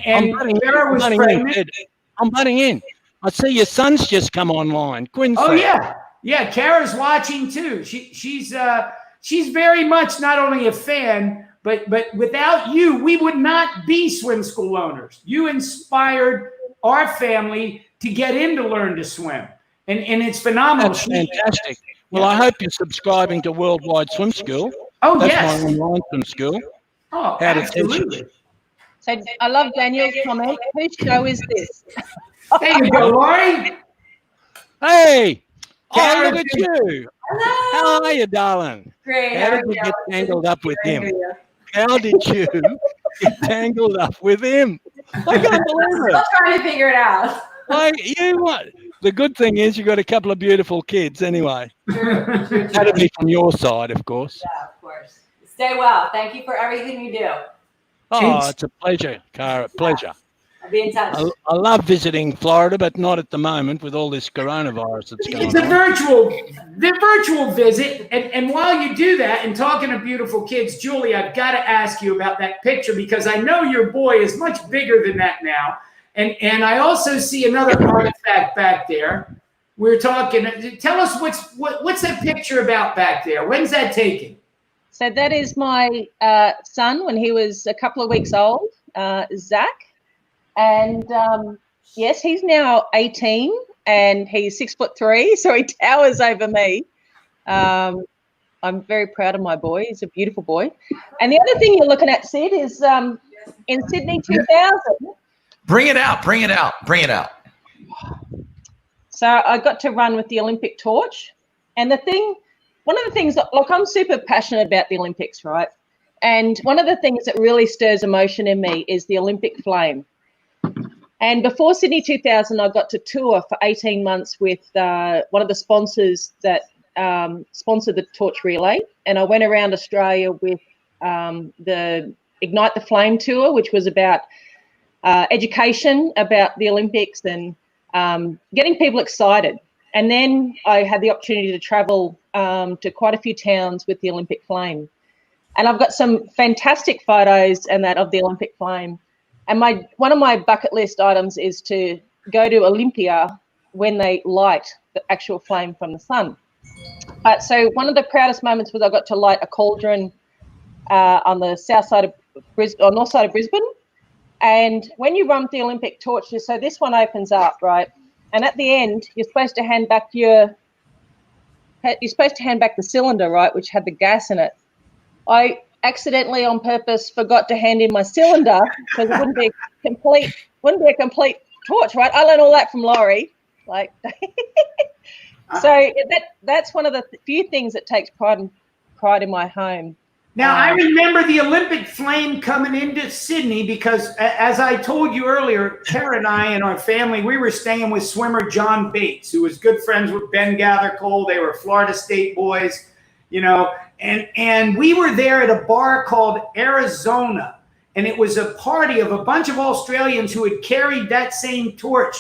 Sarah was pregnant. I'm butting in. I see your son's just come online. Quincy. Oh yeah. Yeah, Kara's watching too. She's very much not only a fan, but without you, we would not be swim school owners. You inspired our family to get in to learn to swim. And it's phenomenal. That's fantastic. Well, I hope you're subscribing to Worldwide Swim School. Oh, That's yes. my online swim school. Oh, absolutely. So I love Daniel's comment. Whose show is this? There you go, Laurie. Hey. Kara, look at you. Hello. How are you, darling? Great. How did you get tangled up with him? How did you get tangled up with him? I can't believe it. Still trying to figure it out. The good thing is you got a couple of beautiful kids anyway. True. That'd be from your side, of course. Yeah, of course. Stay well. Thank you for everything you do. Oh, it's a pleasure, Cara. Pleasure. I'll be in touch. I love visiting Florida, but not at the moment with all this coronavirus that's going on. It's the virtual visit. And while you do that and talking to beautiful kids, Julie, I've got to ask you about that picture because I know your boy is much bigger than that now. And I also see another artifact back there. We're talking. Tell us what's that picture about back there? When's that taken? So that is my son when he was a couple of weeks old, Zach. And yes, he's now 18 and he's 6'3", so he towers over me. I'm very proud of my boy. He's a beautiful boy. And the other thing you're looking at, Sid, is in Sydney 2000. Bring it out. Bring it out. Bring it out. So I got to run with the Olympic torch. And one of the things, look, I'm super passionate about the Olympics, right? And one of the things that really stirs emotion in me is the Olympic flame. And before Sydney 2000, I got to tour for 18 months with one of the sponsors that sponsored the torch relay. And I went around Australia with the Ignite the Flame tour, which was about education about the Olympics and getting people excited. And then I had the opportunity to travel to quite a few towns with the Olympic flame. And I've got some fantastic photos and that of the Olympic flame. And one of my bucket list items is to go to Olympia when they light the actual flame from the sun. So one of the proudest moments was I got to light a cauldron on the north side of Brisbane. And when you run the Olympic torch, so this one opens up, right? And at the end, you're supposed to hand back the cylinder, right, which had the gas in it. I accidentally, on purpose, forgot to hand in my cylinder because it wouldn't be a complete torch, right? I learned all that from Laurie. So that's one of the few things that takes pride in my home. Now, I remember the Olympic flame coming into Sydney because, as I told you earlier, Kara and I and our family, we were staying with swimmer John Bates, who was good friends with Ben Gathercole. They were Florida State boys, and we were there at a bar called Arizona, and it was a party of a bunch of Australians who had carried that same torch,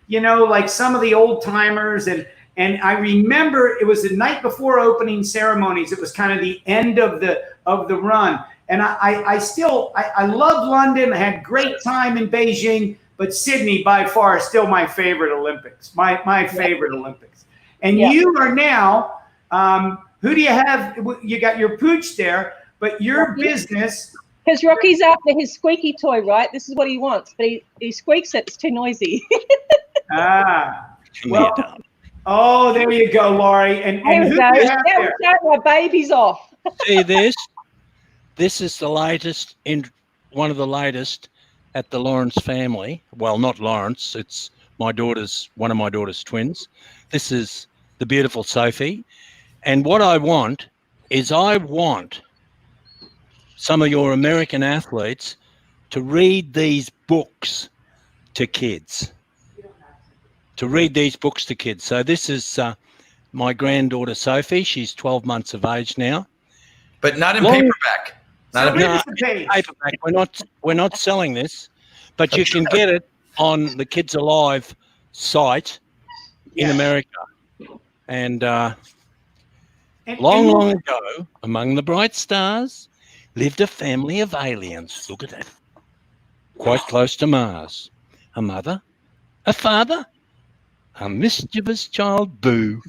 like some of the old timers. And I remember it was the night before opening ceremonies. It was kind of the end of the run. And I love London. I had great time in Beijing, but Sydney by far is still my favorite Olympics, my favorite Olympics. And you are now, who do you have? You got your pooch there, but your business. Because Rocky's after his squeaky toy, right? This is what he wants, but he squeaks it. It's too noisy. Well, oh, there you go, Laurie. And who do you have there? My baby's off. See this? This is the latest, one of the latest at the Lawrence family. Well, not Lawrence. It's one of my daughter's twins. This is the beautiful Sophie. And what I want is some of your American athletes to read these books to kids. So this is my granddaughter Sophie. She's 12 months of age now. But not in paperback. Paperback. We're not selling this, but you can get it on the Kids Alive site in America. And long ago, among the bright stars, lived a family of aliens. Look at that. Quite close to Mars. A mother, a father, a mischievous child, Boo,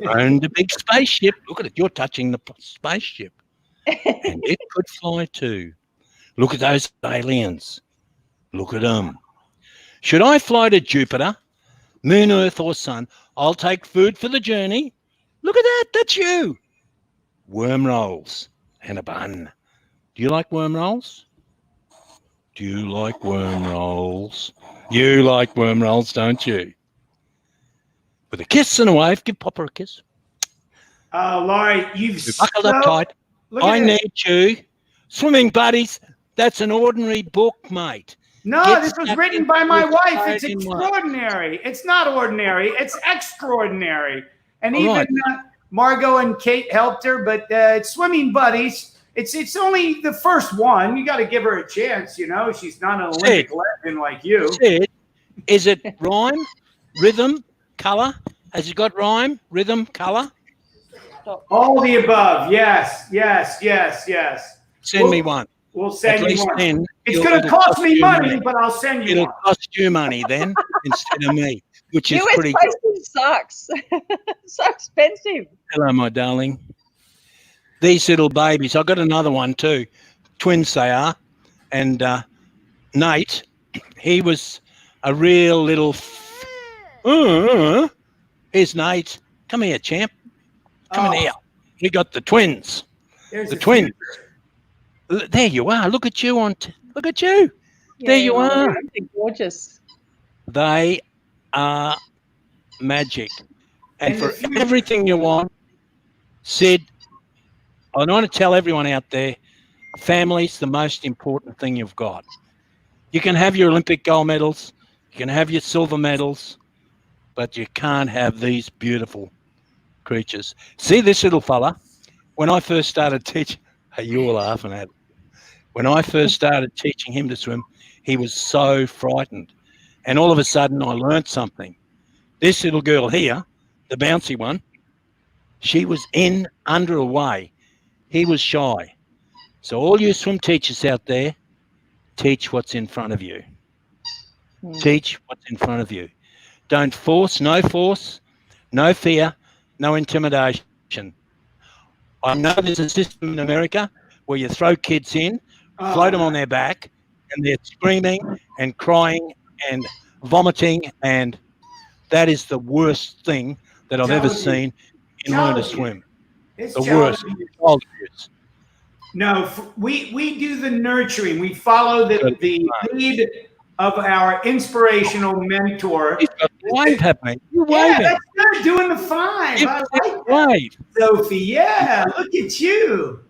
owned a big spaceship. Look at it. You're touching the spaceship. And it could fly too. Look at those aliens. Look at them. Should I fly to Jupiter, Moon, Earth, or Sun? I'll take food for the journey. Look at that. That's you. Worm rolls and a bun. Do you like worm rolls? Do you like worm rolls? You like worm rolls, don't you? With a kiss and a wave, give Papa a kiss. Laurie, you've buckled up tight. I need you. Swimming buddies, that's an ordinary book, mate. No, this was written by my wife. It's extraordinary. It's not ordinary. It's extraordinary. And even Margot and Kate helped her, but Swimming Buddies, it's only the first one. You got to give her a chance, you know. She's not an Olympic legend like you. Sid, is it rhyme, rhythm, colour? Has it got rhyme, rhythm, colour? All the above. Yes. Send me one. We'll send you one. Then it's going to cost me money, but I'll send you one. It'll cost you money then instead of me, which is US pretty postage sucks. So expensive. Hello, my darling. These little babies. I've got another one too. Twins they are. And Nate, he was a real little... Here's Nate. Come here, champ. Come in here. We got the twins. There's the twins. There you are. Look at you look at you. Yeah, there you are. They're gorgeous. They are magic. And for everything you want, Sid, I want to tell everyone out there, family's the most important thing you've got. You can have your Olympic gold medals, you can have your silver medals, but you can't have these beautiful creatures. See this little fella? When I first started teaching, you were laughing at it. When I first started teaching him to swim, he was so frightened. And all of a sudden, I learned something. This little girl here, the bouncy one, she was in, under, away. He was shy. So all you swim teachers out there, teach what's in front of you. Teach what's in front of you. Don't force, no fear, no intimidation. I know there's a system in America where you throw kids in, float them on their back, and they're screaming and crying and vomiting, and that is the worst thing that I've ever seen in learning to swim. It's the worst. No, we do the nurturing. We follow the lead of our inspirational mentor. You've got the wave happening. You're waving. That's good. Doing the five. I like that. Sophie, yeah, look at you.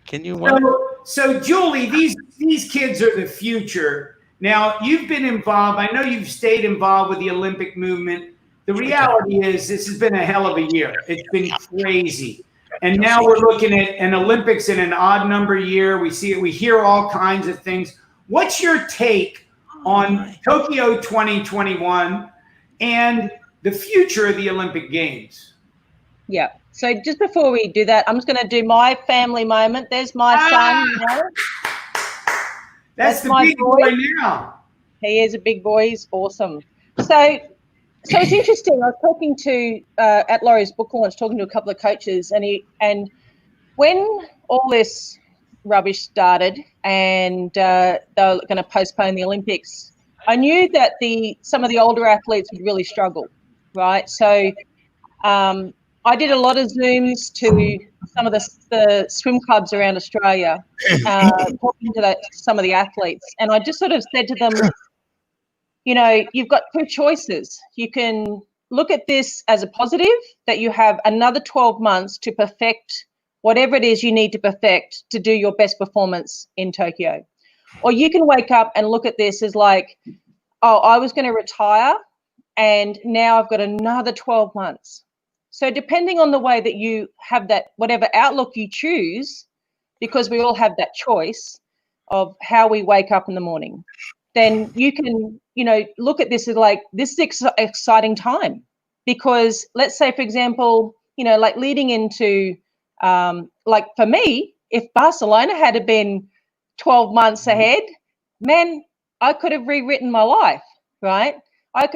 Can you wave? So Julie, these kids are the future. Now, you've been involved. I know you've stayed involved with the Olympic movement. The reality is this has been a hell of a year. It's been crazy. And now we're looking at an Olympics in an odd number year. We see it. We hear all kinds of things. What's your take on Tokyo 2021 and the future of the Olympic Games? Yeah. So just before we do that, I'm just going to do my family moment. There's my son. You know? That's the big boy now. He is a big boy. He's awesome. So it's interesting. I was talking to at Laurie's book launch, talking to a couple of coaches, and when all this rubbish started and they were going to postpone the Olympics, I knew that some of the older athletes would really struggle, right? So I did a lot of Zooms to some of the swim clubs around Australia, talking to some of the athletes. And I just sort of said to them, you know, you've got two choices. You can look at this as a positive, that you have another 12 months to perfect whatever it is you need to perfect to do your best performance in Tokyo. Or you can wake up and look at this as like, oh, I was going to retire and now I've got another 12 months. So depending on the way that you have that, whatever outlook you choose, because we all have that choice of how we wake up in the morning, then you can, you know, look at this as like, this is exciting time. Because let's say, for example, you know, like leading into, like for me, if Barcelona had been 12 months ahead, man, I could have rewritten my life, right? I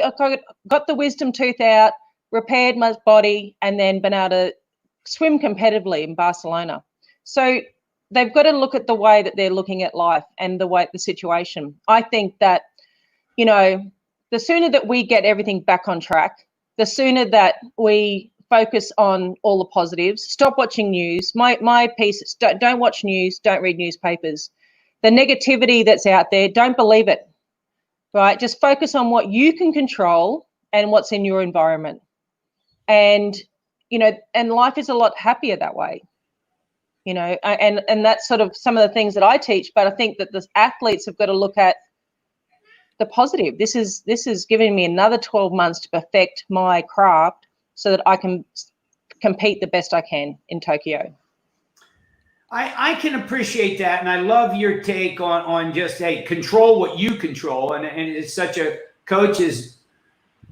got the wisdom tooth out, repaired my body, and then been able to swim competitively in Barcelona. So they've got to look at the way that they're looking at life and the situation. I think that, you know, the sooner that we get everything back on track, the sooner that we focus on all the positives, stop watching news. My piece is don't watch news, don't read newspapers. The negativity that's out there, don't believe it, right? Just focus on what you can control and what's in your environment. And, you know, and life is a lot happier that way, you know, and that's sort of some of the things that I teach, but I think that the athletes have got to look at the positive. This is giving me another 12 months to perfect my craft so that I can compete the best I can in Tokyo. I can appreciate that, and I love your take on just, hey, control what you control, and it's such a coach's,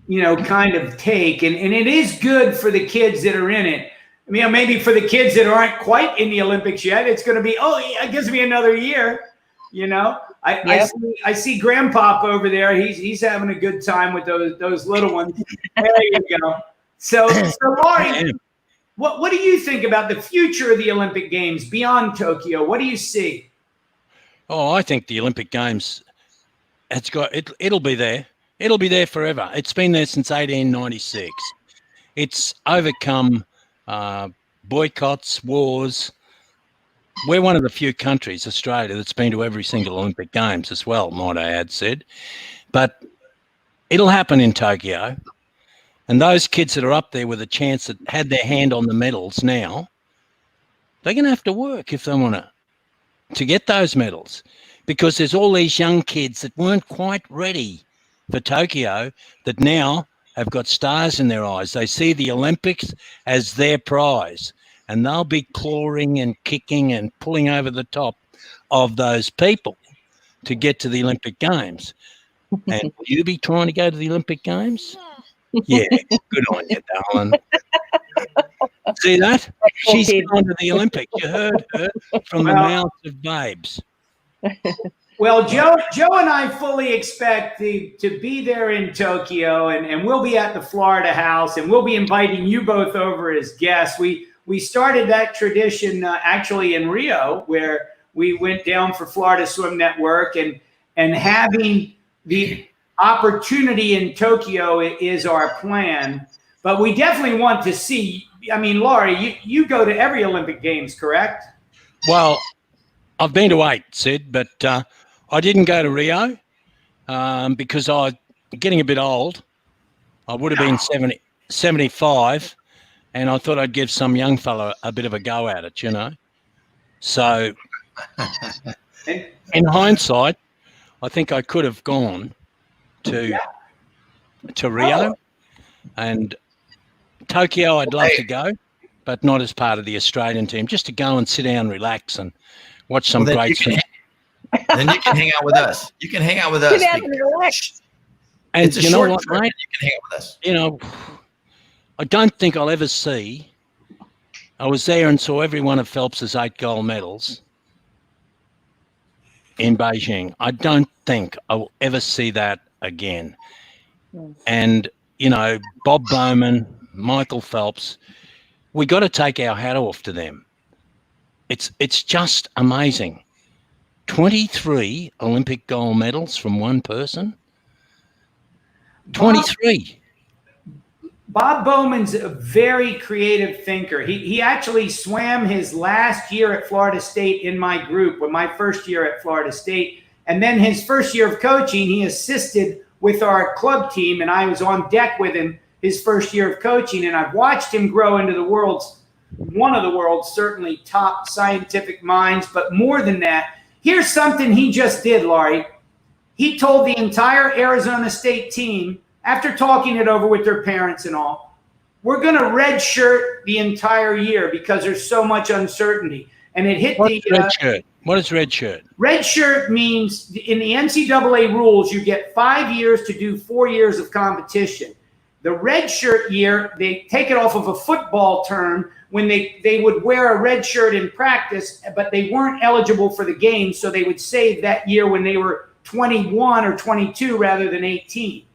you know, kind of take, and it is good for the kids that are in it. I mean, maybe for the kids that aren't quite in the Olympics yet, it's going to be, oh, yeah, it gives me another year, you know. I see Grandpop over there. He's having a good time with those little ones. There you go. So Laurie, what do you think about the future of the Olympic Games beyond Tokyo? What do you see? Oh, I think the Olympic Games, it'll be there. It'll be there forever. It's been there since 1896. It's overcome boycotts, wars. We're one of the few countries, Australia, that's been to every single Olympic Games as well, might I add, said. But it'll happen in Tokyo. And those kids that are up there with a chance that had their hand on the medals now, they're going to have to work if they want to get those medals, because there's all these young kids that weren't quite ready for Tokyo that now have got stars in their eyes. They see the Olympics as their prize, and they'll be clawing and kicking and pulling over the top of those people to get to the Olympic Games. And will you be trying to go to the Olympic Games? Yeah, good on you, darling. See that? She's gone to the Olympics. You heard her from the mouths of babes. Well, Joe and I fully expect to be there in Tokyo, and we'll be at the Florida House, and we'll be inviting you both over as guests. We started that tradition actually in Rio, where we went down for Florida Swim Network, and having the opportunity in Tokyo is our plan. But we definitely want to see. I mean, Laurie, you go to every Olympic Games, correct? Well, I've been to 8, Sid, but I didn't go to Rio because I was getting a bit old. I would have been 75, and I thought I'd give some young fella a bit of a go at it, you know. So in hindsight, I think I could have gone to Rio, and Tokyo I'd love to go, but not as part of the Australian team, just to go and sit down, relax, and watch some great swimming. Then you can hang out with us. You can hang out with us. Sit down and relax. And It's a you know short what, trip. mate? You can hang out with us. You know, I don't think I'll ever see. I was there and saw every one of Phelps's 8 gold medals in Beijing. I don't think I will ever see that again. And, you know, Bob Bowman, Michael Phelps, we got to take our hat off to them. it's just amazing. 23 Olympic gold medals from one person. 23. Bob Bowman's a very creative thinker. He actually swam his last year at Florida State in my group, with my first year at Florida State. And then his first year of coaching, he assisted with our club team, and I was on deck with him his first year of coaching. And I've watched him grow into one of the world's certainly top scientific minds. But more than that, here's something he just did, Laurie. He told the entire Arizona State team, after talking it over with their parents and all, we're going to redshirt the entire year because there's so much uncertainty. And it hit What's redshirt? What is redshirt? Redshirt means in the NCAA rules, you get 5 years to do 4 years of competition. The redshirt year, they take it off of a football term when they would wear a red shirt in practice, but they weren't eligible for the game, so they would save that year when they were 21 or 22 rather than 18.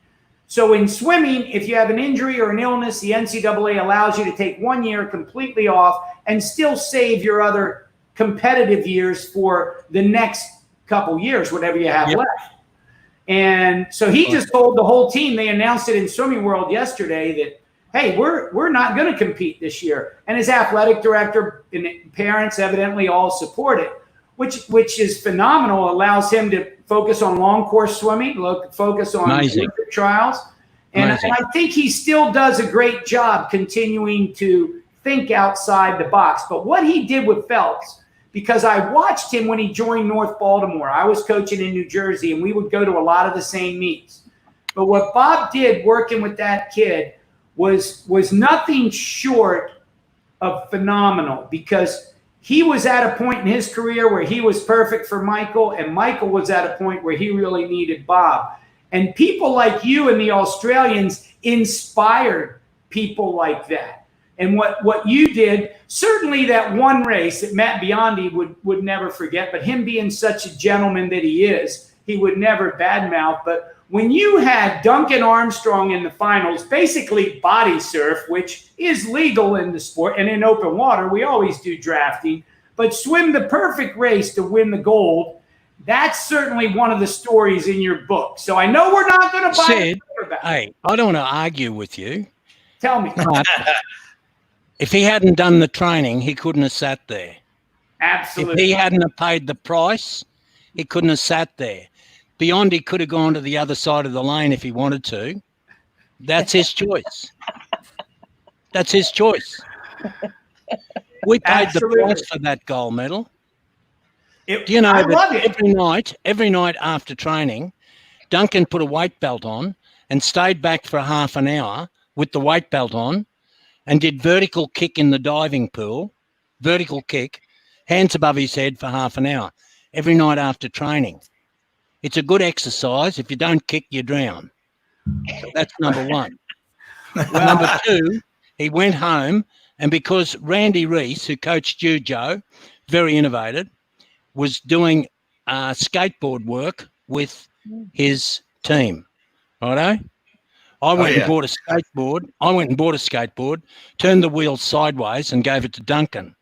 So in swimming, if you have an injury or an illness, the NCAA allows you to take 1 year completely off and still save your other competitive years for the next couple years, whatever you have left. And so he just told the whole team, they announced it in Swimming World yesterday, that, hey, we're not going to compete this year. And his athletic director and parents evidently all support it, which is phenomenal. Allows him to focus on long course swimming, focus on Olympic trials. And I think he still does a great job continuing to think outside the box. But what he did with Phelps, because I watched him when he joined North Baltimore. I was coaching in New Jersey, and we would go to a lot of the same meets. But what Bob did working with that kid was nothing short of phenomenal, because he was at a point in his career where he was perfect for Michael, and Michael was at a point where he really needed Bob. And people like you and the Australians inspired people like that. And what you did, certainly that one race that Matt Biondi would never forget, but him being such a gentleman that he is, he would never badmouth. But when you had Duncan Armstrong in the finals, basically body surf, which is legal in the sport, and in open water, we always do drafting, but swim the perfect race to win the gold, that's certainly one of the stories in your book. So I know we're not going to buy Sid, hey, I don't want to argue with you. Tell me. If he hadn't done the training, he couldn't have sat there. Absolutely. If he hadn't have paid the price, he couldn't have sat there. Biondi could have gone to the other side of the lane if he wanted to. That's his choice. That's his choice. We paid the price for that gold medal. Do you know that every night after training, Duncan put a weight belt on and stayed back for half an hour with the weight belt on and did vertical kick in the diving pool, vertical kick, hands above his head for half an hour, every night after training. It's a good exercise. If you don't kick, you drown. So that's number one. Number two, he went home, and because Randy Reese, who coached you, Joe, very innovative, was doing skateboard work with his team, righto? I went and bought a skateboard. Turned the wheels sideways and gave it to Duncan.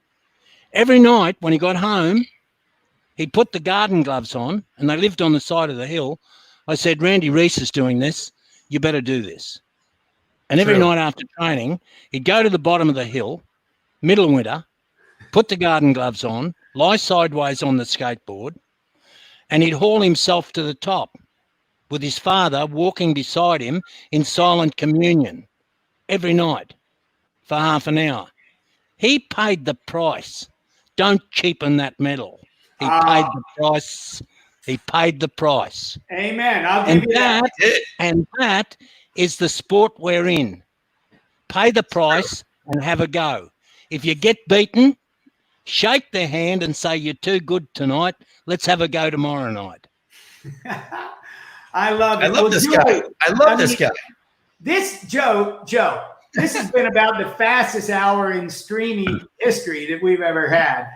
Every night when he got home, he put the garden gloves on, and they lived on the side of the hill. I said, Randy Reese is doing this. You better do this. And every night after training, he'd go to the bottom of the hill, middle of winter, put the garden gloves on, lie sideways on the skateboard, and he'd haul himself to the top with his father walking beside him in silent communion every night for half an hour. He paid the price. Don't cheapen that medal. He paid the price. He paid the price. Amen. I'll give you that. And that is the sport we're in. Pay the price and have a go. If you get beaten, shake their hand and say, you're too good tonight. Let's have a go tomorrow night. I love it. I love this guy. I love this guy. Joe, this has been about the fastest hour in streaming history that we've ever had.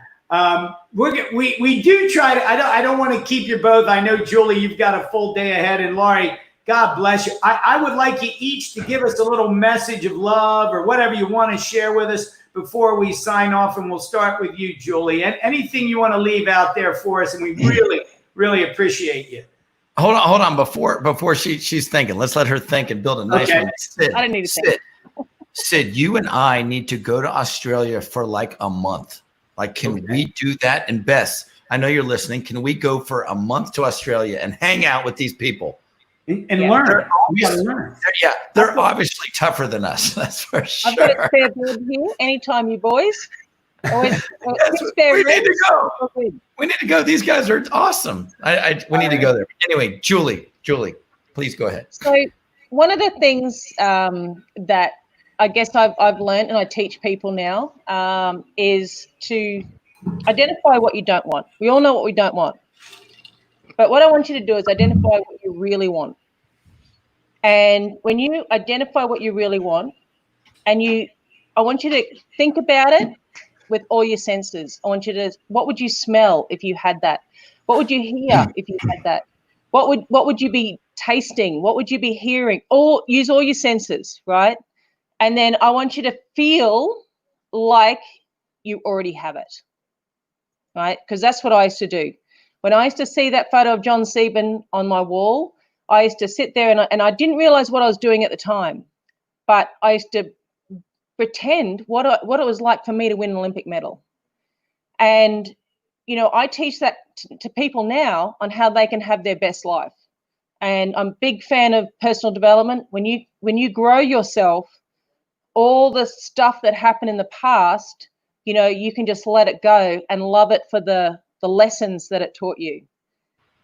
We do try to, I don't want to keep you both. I know, Julie, you've got a full day ahead, and Laurie, God bless you. I would like you each to give us a little message of love or whatever you want to share with us before we sign off, and we'll start with you, Julie. And anything you want to leave out there for us, and we really, really appreciate you. Hold on. Before she's thinking, let's let her think and build a nice one. Sid, I don't need to think. Sid, you and I need to go to Australia for like a month. Like, can we do that? And Bess, I know you're listening. Can we go for a month to Australia and hang out with these people? And learn. We gotta learn. Yeah, they're obviously tougher than us. That's for sure. I've got a spare bed here. Anytime, you boys. Always, we need to go. We need to go. These guys are awesome. We need to go there. Anyway, Julie, please go ahead. So one of the things that I guess I've learned, and I teach people now, is to identify what you don't want. We all know what we don't want. But what I want you to do is identify what you really want. And when you identify what you really want, I want you to think about it with all your senses. I want you to, what would you smell if you had that? What would you hear if you had that? What would you be tasting? What would you be hearing? Use all your senses, right? And then I want you to feel like you already have it, right? Because that's what I used to do. When I used to see that photo of John Sieben on my wall, I used to sit there and I didn't realize what I was doing at the time, but I used to pretend what it was like for me to win an Olympic medal. And, I teach that to people now on how they can have their best life. And I'm a big fan of personal development. When you grow yourself, all the stuff that happened in the past, you can just let it go and love it for the lessons that it taught you.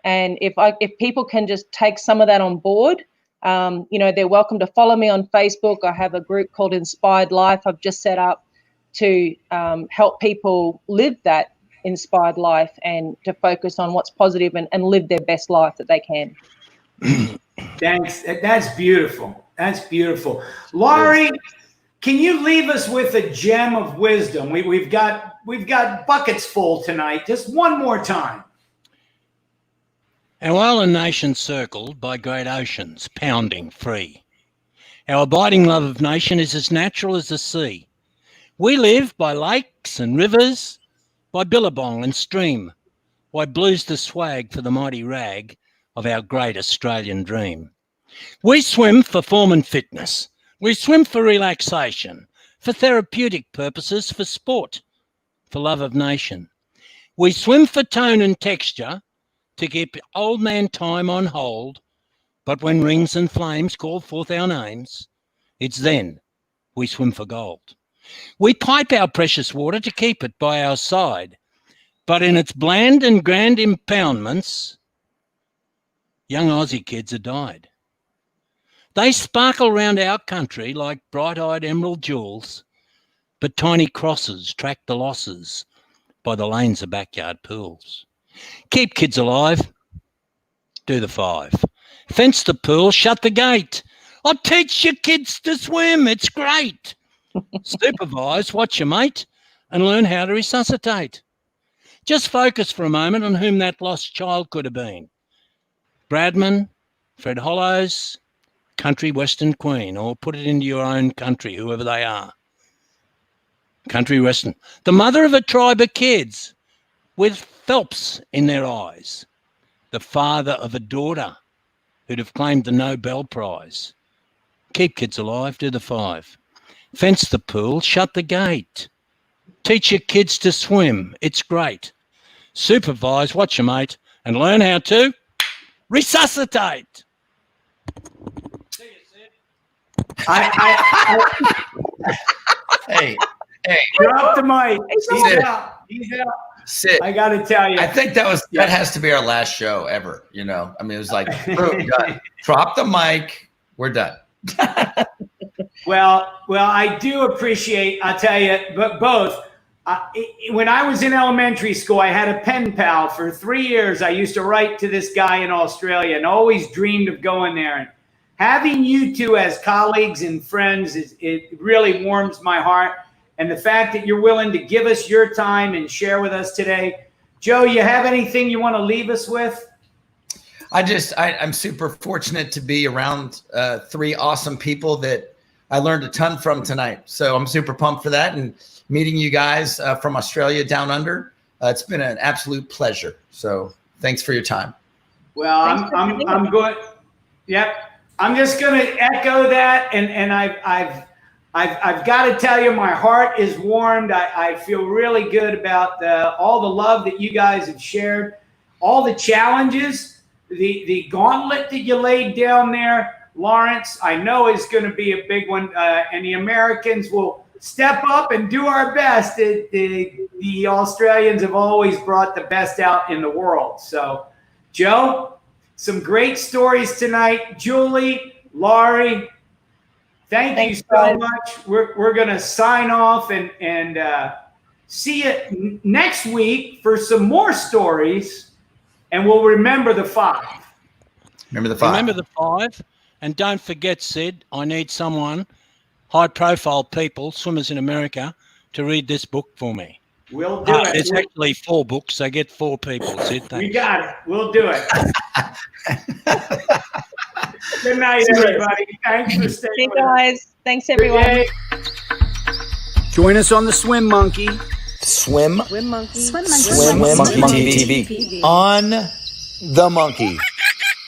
And if people can just take some of that on board, they're welcome to follow me on Facebook. I have a group called Inspired Life I've just set up to help people live that inspired life and to focus on what's positive and live their best life that they can. Thanks. That's beautiful. That's beautiful. Laurie, can you leave us with a gem of wisdom? We've got buckets full tonight. Just one more time. Our island nation circled by great oceans, pounding free. Our abiding love of nation is as natural as the sea. We live by lakes and rivers, by billabong and stream, by blues the swag for the mighty rag of our great Australian dream. We swim for form and fitness. We swim for relaxation, for therapeutic purposes, for sport, for love of nation. We swim for tone and texture, to keep old man time on hold, but when rings and flames call forth our names, it's then we swim for gold. We pipe our precious water to keep it by our side, but in its bland and grand impoundments, young Aussie kids have died. They sparkle round our country like bright-eyed emerald jewels, but tiny crosses track the losses by the lanes of backyard pools. Keep kids alive, do the 5. Fence the pool, shut the gate. I'll teach your kids to swim, it's great. Supervise, watch your mate, and learn how to resuscitate. Just focus for a moment on whom that lost child could have been. Bradman, Fred Hollows, country western queen, or put it into your own country, whoever they are. Country western. The mother of a tribe of kids with Phelps in their eyes. The father of a daughter who'd have claimed the Nobel Prize. Keep kids alive, do the 5. Fence the pool, shut the gate. Teach your kids to swim, it's great. Supervise, watch your mate, and learn how to resuscitate. See you, Sid. Hey, Drop the mic. He's out. Sid, I got to tell you. I think that has to be our last show ever. I mean, it was like, boom, done. Drop the mic. We're done. Well, I do appreciate, I'll tell you, but both. When I was in elementary school, I had a pen pal for 3 years. I used to write to this guy in Australia and always dreamed of going there. And having you two as colleagues and friends, it really warms my heart. And the fact that you're willing to give us your time and share with us today. Joe, you have anything you want to leave us with? I'm super fortunate to be around 3 awesome people that I learned a ton from tonight. So I'm super pumped for that, and meeting you guys from Australia down under. It's been an absolute pleasure. So thanks for your time. Well, I'm going. Yep. I'm just going to echo that. And I've got to tell you, my heart is warmed. I feel really good about all the love that you guys have shared, all the challenges, the gauntlet that you laid down there, Lawrence, I know is going to be a big one. And the Americans will step up and do our best. The Australians have always brought the best out in the world. So, Joe, some great stories tonight. Julie, Laurie, thanks you so much. We're going to sign off and see you next week for some more stories, and we'll remember the 5. Remember the 5. Remember the 5. And don't forget, Sid, I need someone, high-profile people, swimmers in America, to read this book for me. We'll do it. It's actually 4 books. So get 4 people, Sid. Thanks. We got it. We'll do it. Good night, everybody. Thanks for staying Hey, with us. guys. Thanks, everyone. Join us on the Swim Monkey. Swim Monkey TV. On the Monkey.